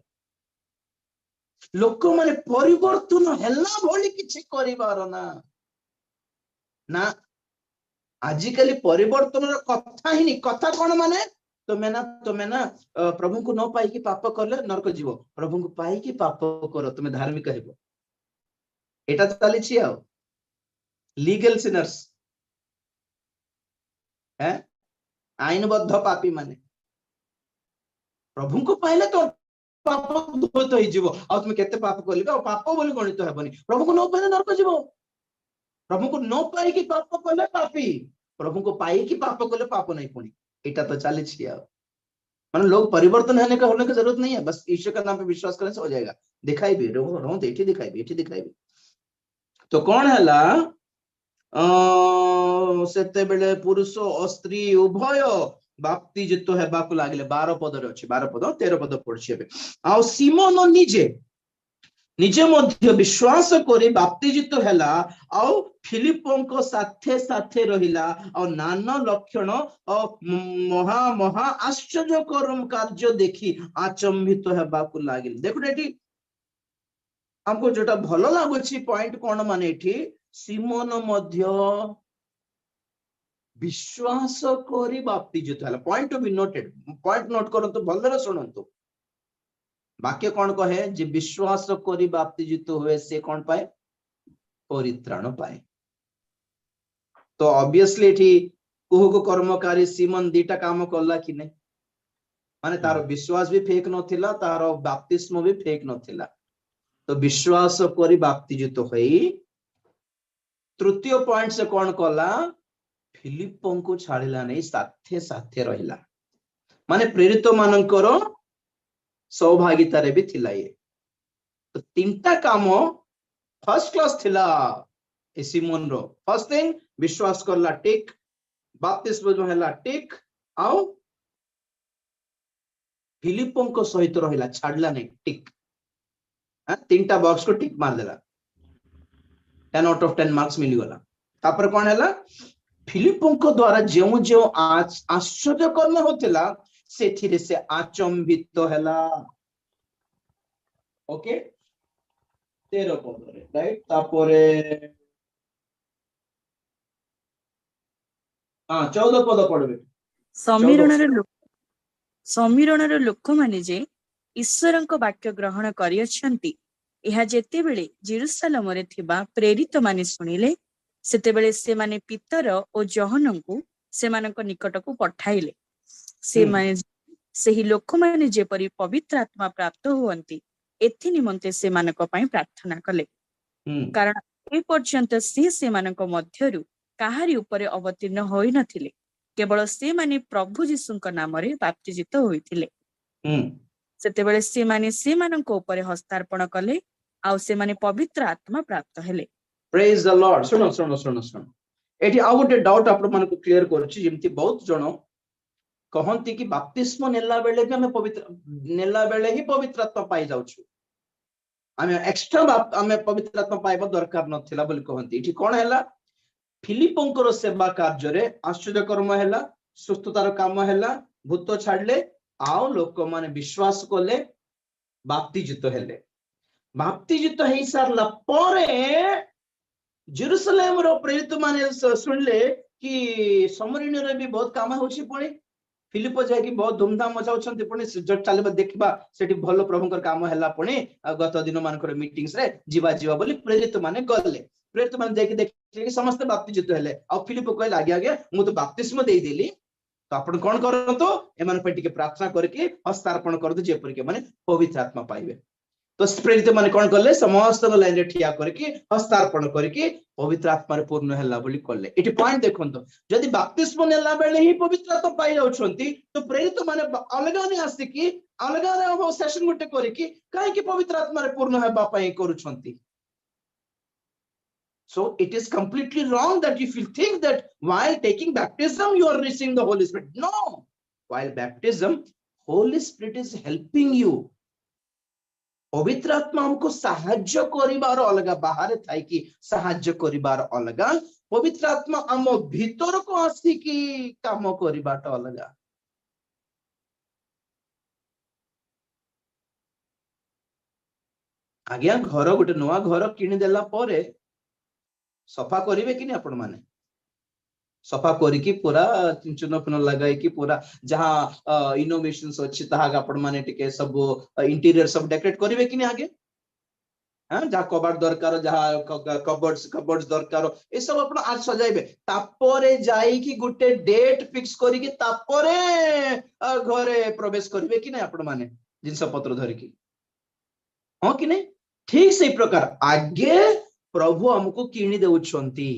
लोक माने परिवर्तन हैला भली किछि करिवार ना ना आजिकली परिवर्तन रो कथा ही नहीं कथा कोन माने तुम्हें ना प्रभु को न पाई कि पाप करले नरक जीव प्रभु को पाई कि पाप करो तुम्हें धार्मिक हेबो एटा चली छी आ लीगल सिनर्स हैं आईनबद्ध पापी माने प्रभु को पाइले तो पाप धोत हो जीवो आ तुम केते पाप करलिबे आ पाप बोली गणित हेबनी प्रभु को न पाइले नरक जीवो प्रभु को न पाई कि पाप करले पापी प्रभु को पाई कि पाप करले पाप नहीं पुनी एटा तो चली छी आ माने लोग परिवर्तन होने की जरूरत नहीं है बस ईश्वर का नाम पे विश्वास करने से हो जाएगा दिखाई भी रो एठी दिखाई भी तो कौन हैला सेते बेले पुरुष और स्त्री उभय बाप्तिजित हेबाकु लागिले 12 पदरे अछि 12 पद 13 पद पढछि एबे आ सिमोन निजे मध्य विश्वास करी बाप्तिजित हैला आ फिलिपको साथे साथे रहिला आ नाना लक्षण महा महा आश्चर्य करम कार्य देखि आचंबित हेबाकु लागिले देखो एठी हमको जोटा भलो लागुछि पॉइंट कोन माने एठी सिमोन मध्य विश्वास करी बाप्तिजित हैला point to be noted point note करंतु भलरे सुनंतु वाक्य कौन कहे जे विश्वास करी बाप्तिजित हुए से कौन पाए परित्राण पाए तो ऑब्वियसली एठी कुहक कर्मकारी सिमन दीटा काम करला कि नहीं माने तार विश्वास भी फेक नथिला तार बाप्तिस्म भी फेक नथिला तो विश्वास करी बाप्तिजित होई तृतीय पॉइंट से कौन कला फिलिपन को छाड़िला नहीं साथे साथे रहिला माने प्रेरित मानकर सौभागिता रे भी थिला ये तो तीनटा काम फर्स्ट क्लास थिला ए सिमोन रो फर्स्ट थिंग विश्वास करला टिक बाप्तिस्म जो हैला टिक आउ फिलिपन को सहित रहिला छाड़ला नहीं टिक तीनटा बॉक्स को टिक मार देला 10 आउट ऑफ 10 मार्क्स मिली गला तापर कोन हैला फिलिपन को द्वारा जो आश्चर्य कर्म होतिला सेथिरे से आचंबित हैला ओके 13 पद राइट तापरे हाँ 14 पद पढ़बे समीरणर लोक माने जे ईश्वरଙ୍କ वाक्य ग्रहण करियछंती एहा जेतेबेले जेरुसालेम रे थिबा प्रेरित माने सुनिले सेतेबेले से माने पितर ओ जहनंकु सेमानक निकटकु पठाइले से माने सेही लोक माने जेपरि पवित्र आत्मा प्राप्त हुअंती एथि निमंते सेमानक पई प्रार्थना कले कारण ए पर्यंत से मानक मध्यरु काहारी उपरे अवतीर्ण होई नथिले केवल से माने प्रभु जीशुଙ୍କ नामरे बाप्तिजित होइथिले सेतेबेले से माने से मानक उपरे हस्तार्पण कले आउ से माने पवित्र आत्मा प्राप्त हेले प्रेज द लॉर्ड सुनो सुनो सुनो सुनो एठी आ गोटे डाउट आपण मानको क्लियर करछि जेमति बहुत जण कहंती कि बपतिस्म नेला बेले भी हमें पवित्र नेला बेले ही पवित्र आत्मा पाई जाउछु हमें एक्स्ट्रा हमें पवित्र आत्मा पाइबा दरकार नथिला बोली कहंती एठी कोन हैला फिलिपंकर सेवा कार्य रे आश्चर्य कर्म हैला सुस्थतार काम हैला भूत छाडले आउ लोक माने विश्वास कोले बाप्तिजित हेले बाप्तिजित हेई सारला परे जेरुसलेम रो प्रेरित माने सुनले कि समरीन रे भी बहुत काम होछि पुणी फिलिप जाय कि बहुत धूमधाम मचाउछंती पुणी चलबा देखबा सेठी भलो प्रभुकर काम हैला पुणी गत दिन मानकर मीटिंग्स रे जीवा जीवा बोली प्रेरित माने गले प्रेरित माने जाय कि देखले कि समस्त बाप्तिजित हेले आ फिलिप कहले आगे आगे मु तो बाप्तिस्म देई देली तो आपण कोन करंतो एमान पे टिके प्रार्थना करके हस्तार्पण करदो जेपरि के माने पवित्र आत्मा पाइबे तो प्रेरित माने कोन करले समस्त लाइन रे ठिया करके हस्तार्पण करके पवित्र आत्मा रे पूर्ण हैला बोली करले एटी पॉइंट देखंतो जदी बपतिस्म नेला बेले ही पवित्र आत्मा पाई जाउछंती तो प्रेरित माने अलगा ने आसी कि अलगा रे वो सेशन गुटे करके काहे कि पवित्र आत्मा रे पूर्ण हेबा पई करूछंती So it is completely wrong that if you think that while taking baptism you are receiving the Holy Spirit. No, while baptism Holy Spirit is helping you. पवित्र आत्मा हमको साहाय्य करिबार अलगा बाहर थाई कि साहाय्य करिबार अलगा पवित्र आत्मा हम भीतर को आसी कि काम करिबाट अलगा आज्ञा घर गोटे नवा घर किनि देला परे सफा करिवे कि नहीं आपण माने सफा करिकी पूरा चुन फुन लगाई कि पूरा जहां इनोवेशंस अछि ताहा आपण माने टिके सब इंटीरियर सब डेकोरेट करिवे कि नहीं आगे हां जहां कबाड़ दरकार जहां कबर्ड्स दरकार ए सब आपण आज सजाइबे तापरे जाई कि गुटे डेट फिक्स करिकी तापरे घरे प्रवेश करिवे कि नहीं आपण माने जिंस पत्र धरि की हां कि नहीं ठीक से प्रकार आगे प्रभु हमको किणी देउछंती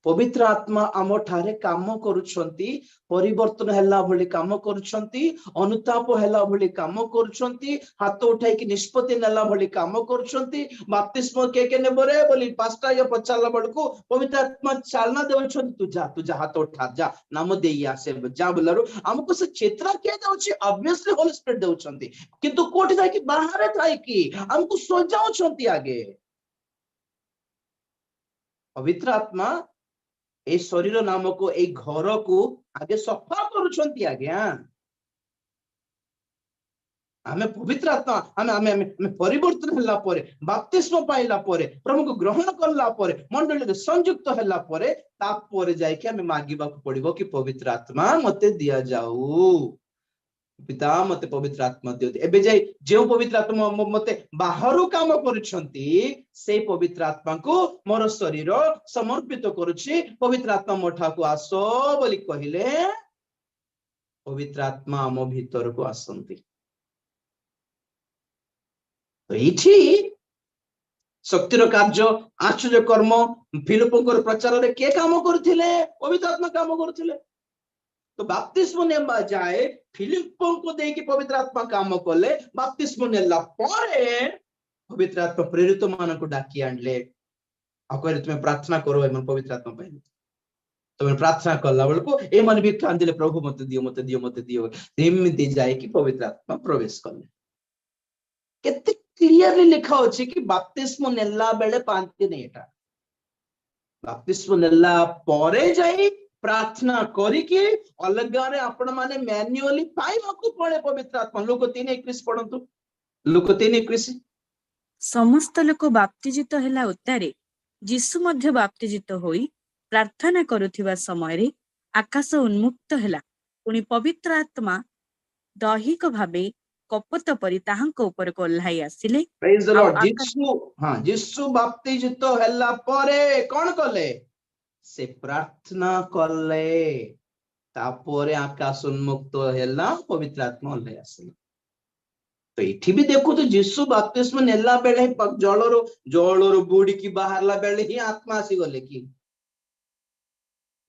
पवित्र आत्मा आम ठारे काम करूछंती परिवर्तन हैला भली काम करूछंती अनुताप हैला भली काम करूछंती हाथ उठाई कि निष्पत्ति नेला भली काम करूछंती बपतिस्म के नेबरे बोली पास्ता या पचाला बडको पवित्र आत्मा चालना देउछंती तू जा हाथ उठा जा नाम देइया से जा बोलारो हमको से चेतना के देउछि ऑब्वियसली होली स्पिरिट देउछंती किंतु कोठी जाय कि बाहर थाई कि हमको सजाउछंती आगे पवित्र आत्मा ए शरीर नामक ए घर को आगे सफा करूछंती आगे हमें पवित्र आत्मा हमें परिवर्तन हल्ला परे बपतिस्म पाइला परे प्रभु को ग्रहण करला परे मंडली संयुक्त हल्ला परे तापर जाय कि हमें मागिबा को पड़िबो कि पवित्र आत्मा मते दिया जाऊ पिता मते पवित्र आत्मा दियो एबे जाय जे पवित्र आत्मा मते बाहरु काम करूछंती से पवित्र आत्मा को मोर शरीर समर्पित करूछि पवित्र आत्मा मोठा को आसो बोली कहिले पवित्र आत्मा हम भीतर को आसंती तो इठी शक्तिर कार्य आश्चर्य कर्म फिलिपंकर प्रचार रे के काम करथिले पवित्र आत्मा काम करथिले तो बपतिस्म नेबा जाए फिलिपन को देकी पवित्र आत्मा काम कले बपतिस्म नेला परे पवित्र आत्मा प्रेरित मान को डाकी आनले आ कहले तुम प्रार्थना करो एमन पवित्र आत्मा पाइले तुम प्रार्थना करला बेलको ए मन भी कांदिले प्रभु मते दियो मते दियो मते दियो एमति जाए कि पवित्र आत्मा प्रवेश करले केते क्लियरली लिखा होछि कि बपतिस्म नेला बेले पांति नै एटा बपतिस्म नेला परे जाई प्रार्थना करिके अलगा रे आपण माने मैन्युअली पाइबा को पड़े पवित्र आत्मा लोक 3:21 पढंतु लोक 3:21 समस्त लोक बाप्तिजित हेला उतारे जीशु मध्य बाप्तिजित होई प्रार्थना करुथिबा समय रे आकाश उन्मुक्त हेला पुणी पवित्र आत्मा दैहिक भावे कपत परि ताहांक ऊपर कोल्हाई आसिले प्रेज द आउ लॉर्ड। आकाश जीशु बाप्तिजित हैला परे कौन कले से प्रार्थना कले तापरे आकाश उन्मुक्त हैला पवित्र आत्मा ओल्हे आसिले। तो एठी भी देखो तो जीशु बाप्तिस्म नेला बेले जलरो बुड़ी की बाहरला बेले ही आत्मा आसी गले कि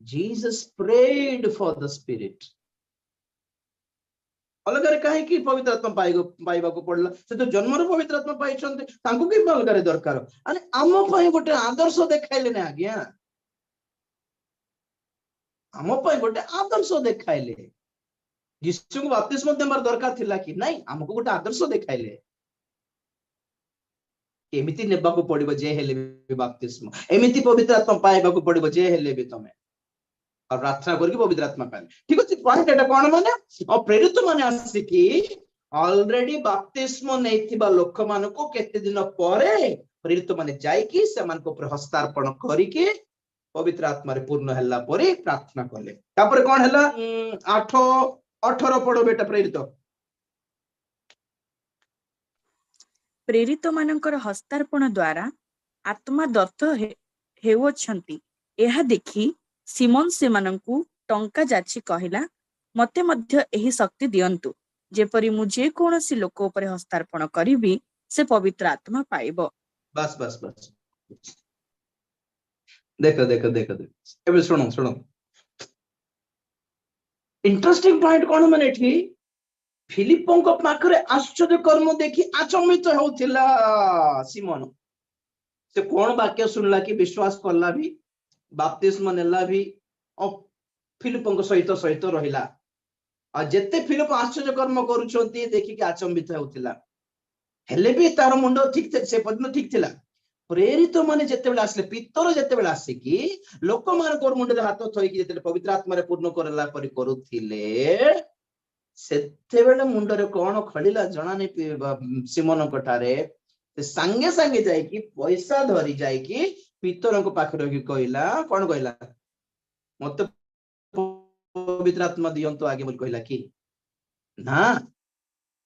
Jesus prayed for the spirit अलगारे काहे कि पवित्र आत्मा पाइबा को पड़ला से तो जन्मर पवित्र आत्मा पाइछन्ते तांको कि अलगारे दरकार अरे आम पई गोटे आदर्श देखाइले ने आज्ञा आम पई गोटे आदर्श देखाइले जीशु को बाप्तिस्म देबार दरकार थिला कि नहीं हमको गोटे आदर्श देखाइले एमिति नेबा को पड़िबो जे हेले भी बाप्तिस्म एमिति पवित्र आत्मा पाइबा को पड़िबो जे हेले भी तमे और प्रार्थना करके पवित्र आत्मा पाइले। ठीक अछि पॉइंट एटा कोन माने और प्रेरित माने आसी कि ऑलरेडी बाप्तिस्म नैथिबा लोक मान को केते दिन परे प्रेरित माने जाई कि से मान को हस्तार्पण करी कि पवित्र आत्मा रे पूर्ण हल्ला परे प्रार्थना करले। तापर कोन हला 8-18 पढो बेटा प्रेरित प्रेरित मानकर हस्तार्पण द्वारा आत्मा दत्त हेउछंती एहा देखि सिमोन से मानंकु टंका जाछि कहिला मते मध्य एही शक्ति दियंतु जेपरि मु जे कोनोसी लोक ऊपर हस्तार्पण करिबी से पवित्र आत्मा पाइबो। बस बस बस देखो देखो देखो देखो एबे सुनो इंटरेस्टिंग पॉइंट कोन माने एठी फिलिपों को पाखरे आश्चर्य कर्म देखि आचंबित होउथिला सिमोन से कोन वाक्य सुनला कि विश्वास करला भी बाप्तिस्म नेला भी और फिलिपों सहित सहित रहिला और जेते फिलिप आश्चर्य कर्म करूछंती देखि कि आचंबित होउथिला हेले भी तार मुंड ठीक से पद्म ठीक थिला। प्रेरित माने जेते बेला आसले पितर जेते बेला आसे कि लोक मान कोर मुंड रे हाथ थोई कि जेते पवित्र आत्मा रे पूर्ण करला परि करूथिले सेते बेले मुंड रे कोन खळिला जणा नै सिमोन कटारे संगे संगे जाई कि पैसा धरी जाई कि पितर को पाखरे कि कहला कोन कहला मते पवित्र आत्मा दियंतो आगे बोल कहला कि ना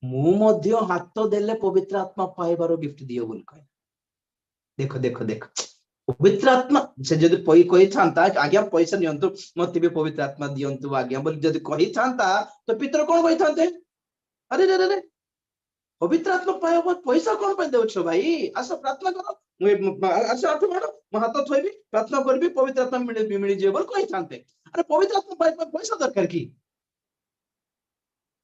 मु मध्य हाथ देले पवित्र आत्मा पाइबारो गिफ्ट दियो बोल कहला। देखो देखो देखो पवित्र आत्मा से जदि कहि थांता आज्ञा पैसा नियंतु मते भी पवित्र आत्मा दियंतु आज्ञा बोल जदि कहि थांता तो पितर कोन कहि थांते अरे रे रे पवित्र आत्मा पाइबा पैसा कोन पे देउछ भाई आस प्रार्थना करो आस आठ मारो म हाथ थोइबी प्रार्थना करबी पवित्र आत्मा मिली जे बोल कहि थांते अरे पवित्र आत्मा पाइबा पैसा दरकार की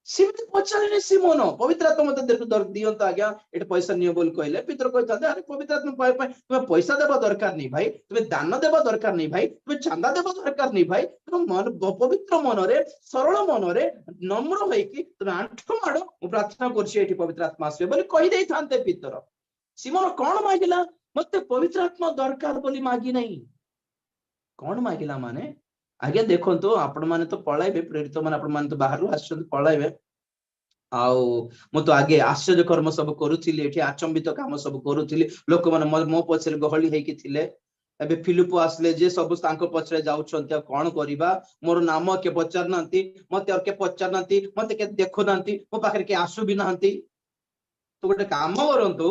सिमति पचारे सिमोन पवित्र आत्मा मते दियंत आज्ञा एटा पैसा नियो बोल कहले पितर कहि थांते अरे पवित्र आत्मा पाइबा तुम पैसा देबा दरकार नहीं भाई तुम दान देबा दरकार नहीं भाई तुम चांदा देबा दरकार नहीं भाई तुम मन पवित्र मन रे सरल मन रे नम्र होई कि तुम आंठ माडो मु प्रार्थना करछि एठी पवित्र आत्मा आसे बोली कहि देई थांते पितर सिमोन कोन मागिला मते पवित्र आत्मा दरकार बोली मागी नहीं कोन मागिला माने आगे देखंतो आपण माने तो पळाइबे प्रेरित माने आपण माने तो बाहरु आछन पळाइबे आउ मु तो आगे आश्चर्य कर्म सब करूथिली एठी आचंबित काम सब करूथिली लोक माने मो पछरे गहली हेकी थिले एबे फिलिप आसले जे सब तांको पछरे जाउछन्ते कोन करिबा मोर नाम के पचार नांती मते और के पचार नांती मते के देखो नांती मो पाखरे के आसु भी नांती तो गोटे काम करंतु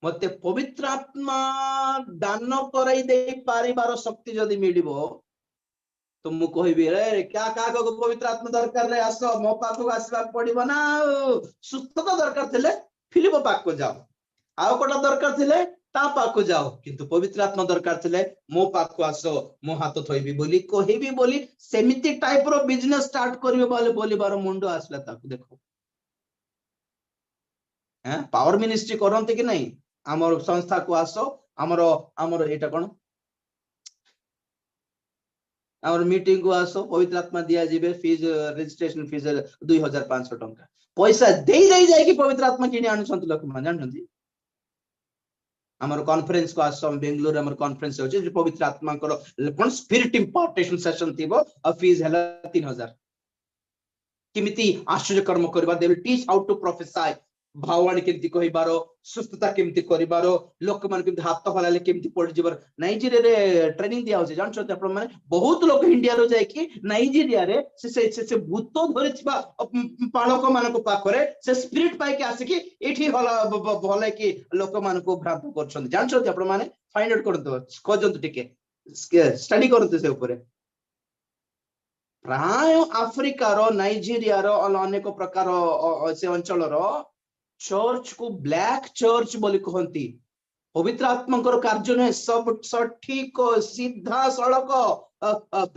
मते पवित्र आत्मा दान कराई दे पारिबार शक्ति जदी मिलिबो तो मु कहबी रे क्या को पवित्र आत्मा दरकार रे आस मो पाखो आसबा पड़िबो ना सुस्थता दरकार थिले फिलिप पाखो जाओ आउ कोटा दरकार थिले ता पाखो जाओ किंतु पवित्र आत्मा दरकार थिले मो पाखो आसो मो हाथ थोइबी बोली कहबी बोली सेमिति टाइप रो बिजनेस स्टार्ट करिवे बोले बोलिबार मुंडो आसला ताकू देखो हैं पावर मिनिस्ट्री करंते कि नहीं हमर संस्था को आसो हमर एटा कोन और मीटिंग को आसो पवित्र आत्मा दिया जीवे फीस रजिस्ट्रेशन फीस 2500 टंका पैसा देई जाय कि पवित्र आत्मा किनी आनुछंत लोक मान जानछंती हमर कॉन्फ्रेंस को आसो बेंगलुरु हमर कॉन्फ्रेंस होचे जे पवित्र आत्मा को कोन स्पिरिट इंपोर्टेशन सेशन थिबो और फीस हला 3000 किमिति आश्चर्य कर्म करबा they will teach how to prophesy भावाणी केमती कहिबार सुस्थता केमती करिबार लोक मान केमती हाथ हलाले केमती पड़ जिबार नाइजीरिया रे ट्रेनिंग दिया होचे जानछते आपण माने बहुत लोक इंडिया रो जाय कि नाइजीरिया रे से भूत धरिथिबा पालक मानको पाखरे से स्पिरिट पाई के आसे कि एठी हला भले कि लोक मानको भ्रांत करछन जानछते आपण माने फाइंड आउट करतो खोजंतु टिके स्टडी करतो से ऊपर प्राय आफ्रिकार नाइजीरिया अनेक प्रकार से अंचल चर्च को ब्लैक चर्च बोली कहती पवित्र आत्मा कार्य नुहे सब सठिक सीधा सड़क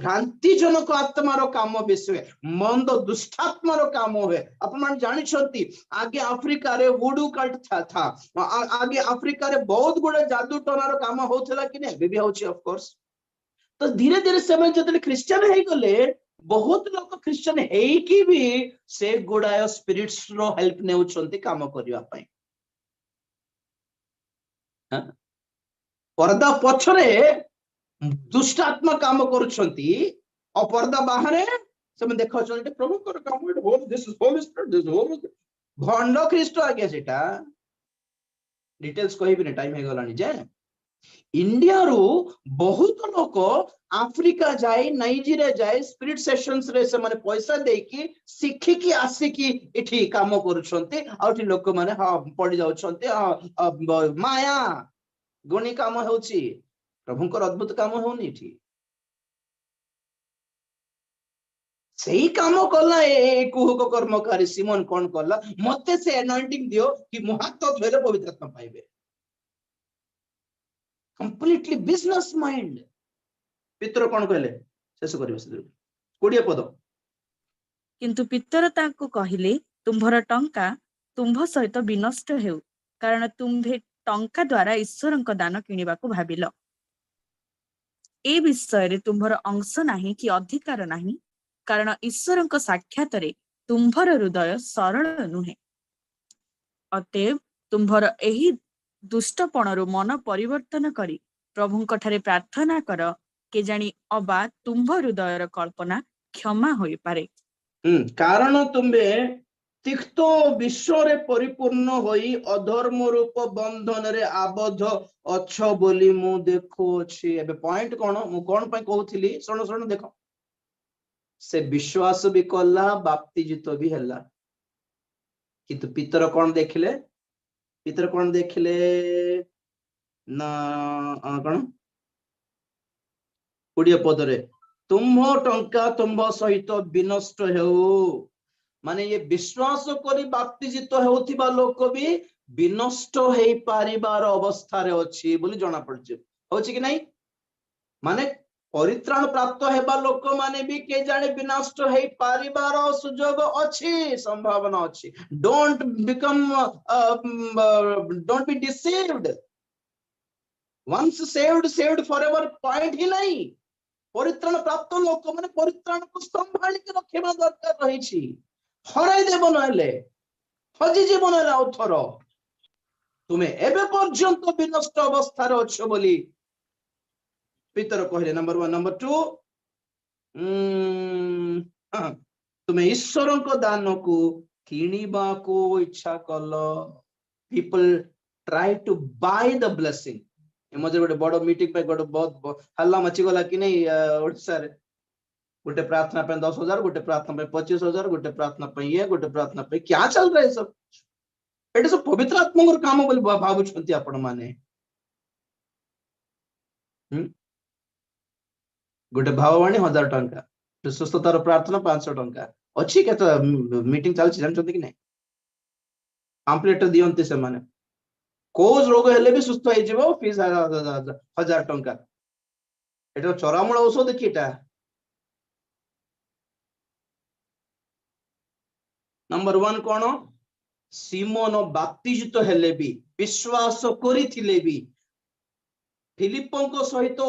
भ्रांतिजनक आत्मार काम बेसी हुए मंद दुष्टात्मार काम हुए अपन जानी आगे आफ्रिका रे वुडू कल्ट था आगे आफ्रिका रे बहुत गुड़े जादू टनार काम होता कि नहीं भी होची ऑफ कोर्स तो धीरे धीरे से जो क्रिश्चियन है गले बहुत लोग क्रिश्चियन है कि भी से गुड़ाय स्पिरिट्स रो हेल्प नेउछंती काम करिवा पई पर्दा पछरे दुष्ट आत्मा काम करूछंती और पर्दा बाहरे से देखा प्रभु कर काम it whole this is Holy Spirit this whole भंड ख्रीष्ट आगे सेटा डिटेल्स कहिबि ने टाइम हे गलानी जे इंडिया रो बहुत लोक आफ्रिका जाए नाइजीरिया जाए स्पिरिट सेशंस रे से माने पैसा देकी सिखी की आसी की इठी काम करूछंती आउठी लोक माने हा पड़ी जाउछंती माया गुणी काम होउची प्रभुकर अद्भुत काम होउनी इठी सही काम कला ए कुहक कर्मकारी सिमोन कोन कला मते से एनॉइंटिंग दियो कि मुहात धोले पवित्र आत्मा पाइबे कंप्लीटली बिजनेस माइंड पितर कौन कहले शेष करिवे 20 पद किंतु पितर ताको कहिले तुम्भर टंका तुम्भ सहित विनष्ट हेउ कारण तुम्भे टंका द्वारा ईश्वरଙ୍କ दान किनिबाकू भाबिलो ए विषय रे तुम्भर अंश नाही कि अधिकार नाही कारण ईश्वरଙ୍କ साक्षात रे तुम्भर हृदय सरल नुहे अतएव तुम्भर एही दुष्टपणरू मन परिवर्तन करी प्रभुଙ୍କ ठारे प्रार्थना कर के जानी अबा तुम्भ हृदयर कल्पना क्षमा होई पारे कारण तुम्बे तिक्त विश्व रे परिपूर्ण होई अधर्म रूप बंधन रे आबद्ध अछ बोली मु देखो छी एबे पॉइंट कोन पय कहउथिली सुन देखो से विश्वास भी कला बाप्तिजित भी हला किंतु पितर कोन देखले पितर कोन देखले ना कोन 20 पदरे तुम्ह टंका तुम्भ सहित विनष्ट हेउ माने ये विश्वास करी बाप्तिजित हेउथिबा लोक भी विनष्ट हेई पारिबार अवस्था रे अछि बोली जणा पड़छ होछि कि नहीं माने परित्राण प्राप्त हेबा लोक माने भी के जाने विनष्ट हेई पारिबार सुयोग अछि संभावना अछि don't be deceived once saved forever point ही नहीं परित्राण प्राप्त लोक माने परित्राण को संभाली के रखिबा दरकार रही छी हराई देबो नले हजी जीवन रे औथर तुमे एबे पर्यंत विनष्ट अवस्था रे अछ बोली पितर कहले नंबर 1 नंबर 2 तुमे ईश्वरଙ୍କ दान को किनिबा को इच्छा कल people try to buy the blessing मजे गोटे बड़ मीटिंग पे गोटे बहुत हल्ला मची गला कि नहीं ओडिसा रे गोटे प्रार्थना पे 10,000 गोटे प्रार्थना पे 25,000 गोटे प्रार्थना पे ये गोटे प्रार्थना पे क्या चल रहा है सब एटे सब पवित्र आत्मा काम बोली भाबुछंती आपण माने गोटे भाववाणी 1000 टंका सुस्थतार प्रार्थना 500 टंका अच्छी केत मीटिंग चलछि जानछंती कि नहीं पम्पलेट दियंती से माने कोज रोग हेले भी सुस्थ हो जिवो फीस 1000 टंका एटा चरामूल औषध किटा नंबर 1 कोन सिमोन बाप्तिजित हेले भी विश्वास करिथिले भी फिलिपଙ୍କ सहित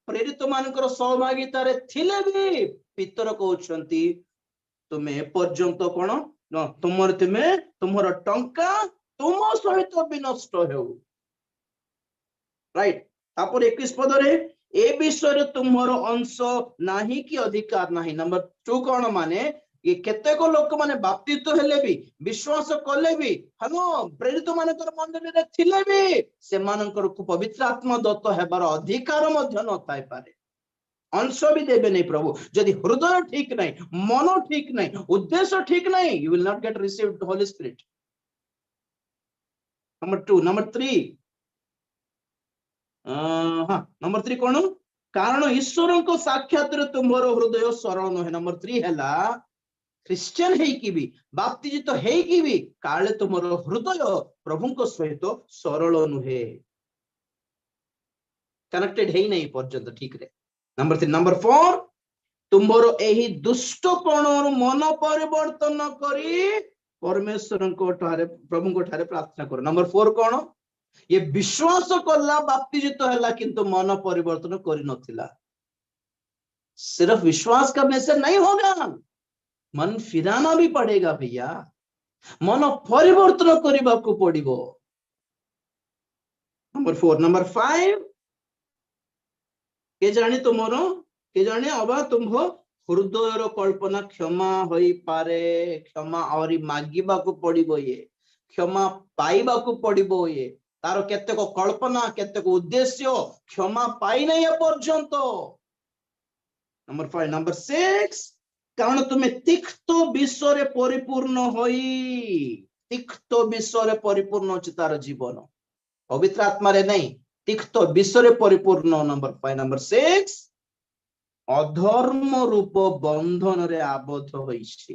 प्रेरित मानकर सहभागिता रे थिले भी पितर कहउछंती तुमे पर्यंत कोन न तुमर टंका तुम सहित विनष्ट हेउ राइट तापर 21 पद रे ए विषय रे तुमर अंश नाही कि अधिकार नाही नंबर 2 कोन माने ये केतेक लोक माने बाप्तित्व हेले भी विश्वास कले भी हम प्रेरित मानकर मंडली रे थिले भी से मानकर पवित्र आत्मा दत्त हेबार अधिकार मध्य न थाई पारे अंश भी देबे नहीं प्रभु यदि हृदय ठीक नहीं मन ठीक नहीं उद्देश्य ठीक नहीं you will not gate received Holi spirit number 2 number 3 number 3 कोन कारण ईश्वर को साक्षात रे तुमरो हृदय सरल नहे नंबर 3 हैला क्रिश्चियन है कि भी बाप्तिजित है कि भी काले तुमरो हृदय प्रभु को सहित सरल नुहे कनेक्टेड है नहीं पर्यंत ठीक रे नंबर 3 नंबर 4 तुमरो एही दुष्टपण मन परिवर्तन करी परमेश्वर को ठारे प्रभु को ठारे प्रार्थना करो नंबर 4 कोन ये विश्वास कला बाप्तिजित हैला किंतु मन परिवर्तन करी नथिला सिर्फ विश्वास करने से नहीं होगा मन फिराना भी पड़ेगा भैया मन परिवर्तन करने को पड़िबो नंबर 4 नंबर 5 के जानी तुमरो के जानी अबा तुमको हृदयर कल्पना क्षमा होई पारे क्षमा और मागिबा को पड़िबो ये क्षमा पाइबा को पड़िबो ये तारो केतेक कल्पना केतेक उद्देश्य क्षमा पाई नहीं पर्यंत नंबर 5 नंबर 6 कारण तुम्हें तिक्त विश्व परिपूर्ण होई तिक्त विश्व परिपूर्ण होची तार जीवन पवित्र आत्मा रे नहीं तिक्त विश्व परिपूर्ण नंबर 5 नंबर 6 अधर्म रूप बंधन रे आबद्ध होईछि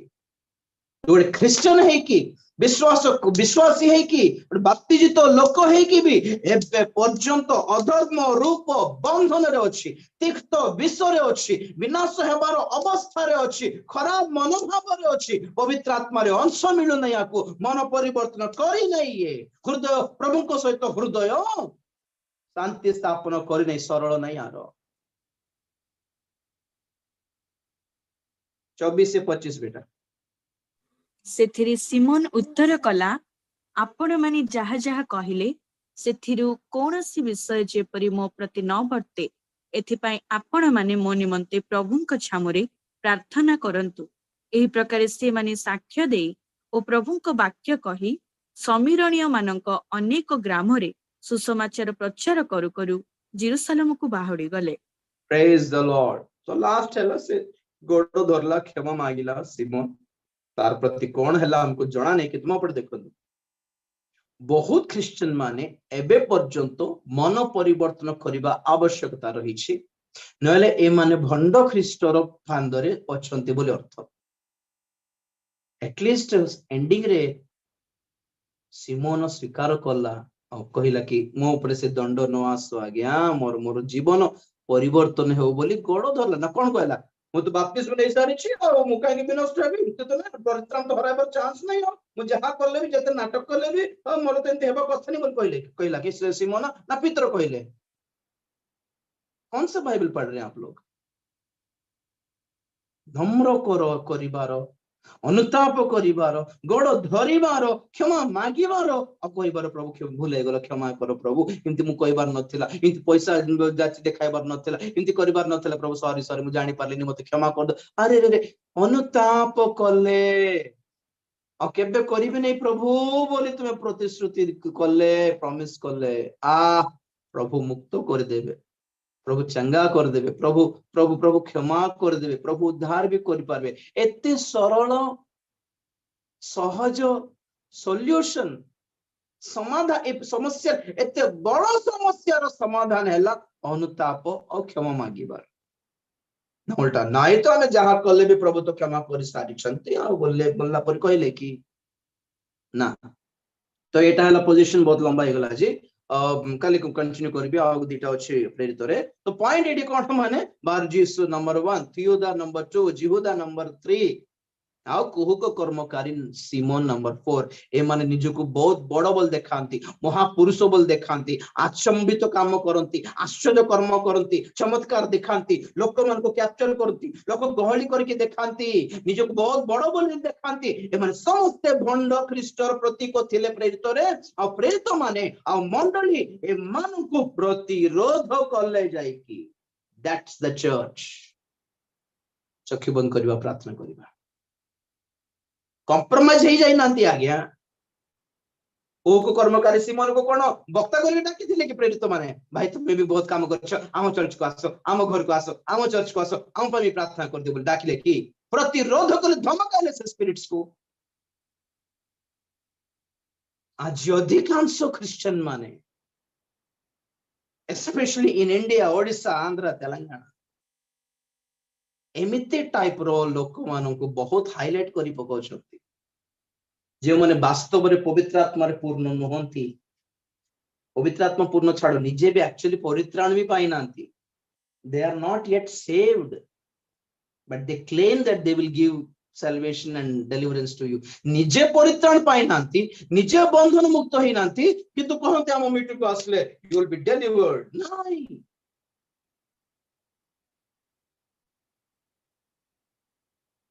गोटे क्रिश्चियन है कि विश्वासी है कि बाप्तिजित लोक है कि भी एबे पर्यंत अधर्म रूप बंधन रे अछि तिक्त विश्व रे अछि विनाश हेबार अवस्था रे अछि खराब मनोभाव रे अछि पवित्र आत्मा रे अंश मिलु नै याकू मन परिवर्तन करी नै ये हृदय प्रभु को सहित हृदय शांति स्थापन करी नै सरल नै यार 24 से 25 बेटा सेथिरे सिमोन उत्तर कला आपण माने जहा जहा कहिले सेथिरु कोनोसी विषय जेपरि मो प्रति न वर्ते एथिपाई आपण माने मो निमंते प्रभुंक छामुरे प्रार्थना करंतु एही प्रकार से माने साक्ष्य दे ओ प्रभुंक वाक्य कही समीरणीय मानक अनेक ग्राम रे सुसमाचार प्रचार करू करू जेरूशलेम को बाहडी गले praise the Lord so last हैला से गोडो धरला क्षमा मागिला सिमोन तार प्रति कौन है हमको जना नहीं कि तुम पर देखो बहुत ख्रिश्चियन माने एबे पर्यंत मन परिवर्तन करबा आवश्यकता रही छी नले ए माने भंड ख्रिस्टर फांदरे अछंती बोली अर्थ एटलीस्ट एंडिंग रे सिमोन स्वीकार कला और कहला कि मो ऊपर से दंड न आसो आज्ञा मोर मोर जीवन परिवर्तन हो बोली गोड़ धरला ना कौन कहला मु तो बाप्तिस्म नै सारी छी और मु काहे कि नष्ट हेबी तो ना परित्राण तो हराइबर चांस नहीं हो मु जहा करले भी जते नाटक करले भी मोर तो एंते हेबा कथा नहीं बोल कहला कि सिमोन ना पितर कहले कौन सा बाइबल पढ़ रहे हैं आप लोग नम्र करिवार अनुताप करिवार गोड़ धरिवार क्षमा मागिवार और कहिवार प्रभु भूल गल क्षमा कर प्रभु इनती मु कहिबार नथिला इनती पैसा जाची देखाइबार नथिला इनती करिबार नथिला प्रभु सॉरी सॉरी मु जानि पारलिनी मते क्षमा कर दो अरे रे अनुताप कले और केबे करिबे नै प्रभु बोली तुमे प्रतिश्रुति कले प्रॉमिस कले प्रभु मुक्त कर देबे प्रभु चंगा कर देबे प्रभु प्रभु प्रभु क्षमा कर देबे प्रभु उद्धार भी कर पारबे एते सरल सहज सॉल्यूशन समाधान ए समस्या एते बड़ समस्यार समाधान हैला अनुताप और क्षमा मागिबार उल्टा नाई तो आमे जहा कले भी प्रभु तो क्षमा कर सारी छंती आ बोलले बोलला पर कहले कि ना तो एटा हैला पोजीशन बहुत लंबा हे गला जी काली को कंटिन्यू करबी आ दुटा अछि प्रेरित रे तो पॉइंट एडी कोन माने बारजीसु नंबर 1 थियोदा नंबर 2 जिहुदा नंबर 3 आउ कुहुक कर्मकारी सिमोन नंबर 4 ए माने निजको बहुत बड़ बोल देखांती महापुरुष बोल देखांती आचंबित काम करंती आश्चर्य कर्म करंती चमत्कार दिखांती लोक मन को कैप्चर करती लोक गहली करके देखांती निजको बहुत बड़ बोल देखांती ए माने समस्त भंड ख्रीष्टर प्रतीक थिले प्रेरित रे आ प्रेरित माने आ मंडली ए मान को प्रतिरोध करले जाई की दैट्स द चर्च चक्षु बंद करबा प्रार्थना करबा कंप्रोमाइज हो जाई नांती आज्ञा ओ को कर्मकारी सिमोन को कोन वक्ता करके डाकी थिले कि प्रेरित माने भाई तुम भी बहुत काम करछ आम चर्च को आसो आम घर को आसो आम चर्च को आसो आम पर भी प्रार्थना कर दे बोल डाकिले कि प्रतिरोध कर धमकाले से स्पिरिट्स को आज अधिकांश क्रिश्चियन माने specially in India Odisha Andhra Telangana एमिते टाइप रो लोक मानन को बहुत हाईलाइट करी पकाउछथि जे माने वास्तव रे पवित्र आत्मा रे पूर्ण नहंती पवित्र आत्मा पूर्ण छाड़ो निजे भी एक्चुअली परित्राण भी पाई नांती they are not yet saved but they claim that they will give salvation and deliverance to you निजे परित्राण पाई नांती निजे बंधन मुक्त होई नांती किंतु कहते हम मीटिंग को आसले you will be delivered नहीं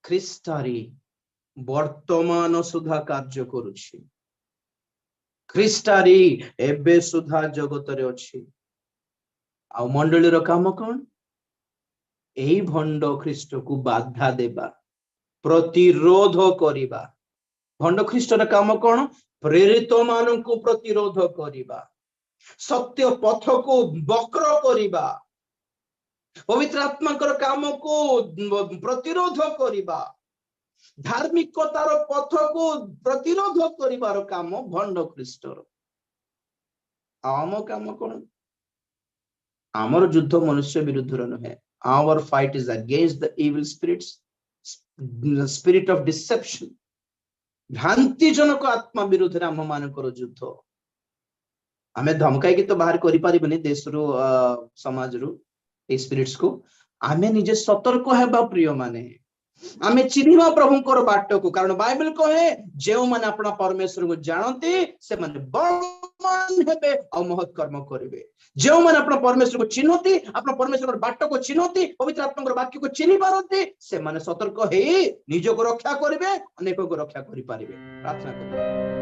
ख्रिस्तारी वर्तमान सुधा कार्य करुछि ख्रिस्तारी एबे सुधा जगत रे अछि आ मंडली रो काम कोन एई भंड ख्रिस्ट को बाधा देबा प्रतिरोध करिबा भंड ख्रिस्ट रो काम कोन प्रेरित मान को प्रतिरोध करिबा सत्य पथ को वक्र करिबा पवित्र आत्मा कर काम को प्रतिरोध करिबा धार्मिकतार पथ को प्रतिरोध करिबार काम भंड ख्रिस्टर आम काम कोन आमर युद्ध मनुष्य विरुद्ध नुहे our fight is against the evil spirits spirit of deception भ्रांति जनक आत्मा विरुद्ध रे आम मानकर युद्ध आमे धमकाई कि तो बाहर करि परिबनी देश रु समाज रु ए स्पिरिट्स को आमे निजे सतर्क हेबा प्रिय माने आमे चिन्हिबा प्रभुकर बाट को कारण बाइबल कहे जेउ माने अपना परमेश्वर को जानते से माने बलवान हेबे और महत् कर्म करिवे जेउ माने अपना परमेश्वर को चिन्हती अपना परमेश्वर बाट को चिन्हती पवित्र आत्मा वाक्य को चिन्हि पारती से माने सतर्क हे निज को रक्षा करिवे अनेक को रक्षा करि पारिबे प्रार्थना करिवे।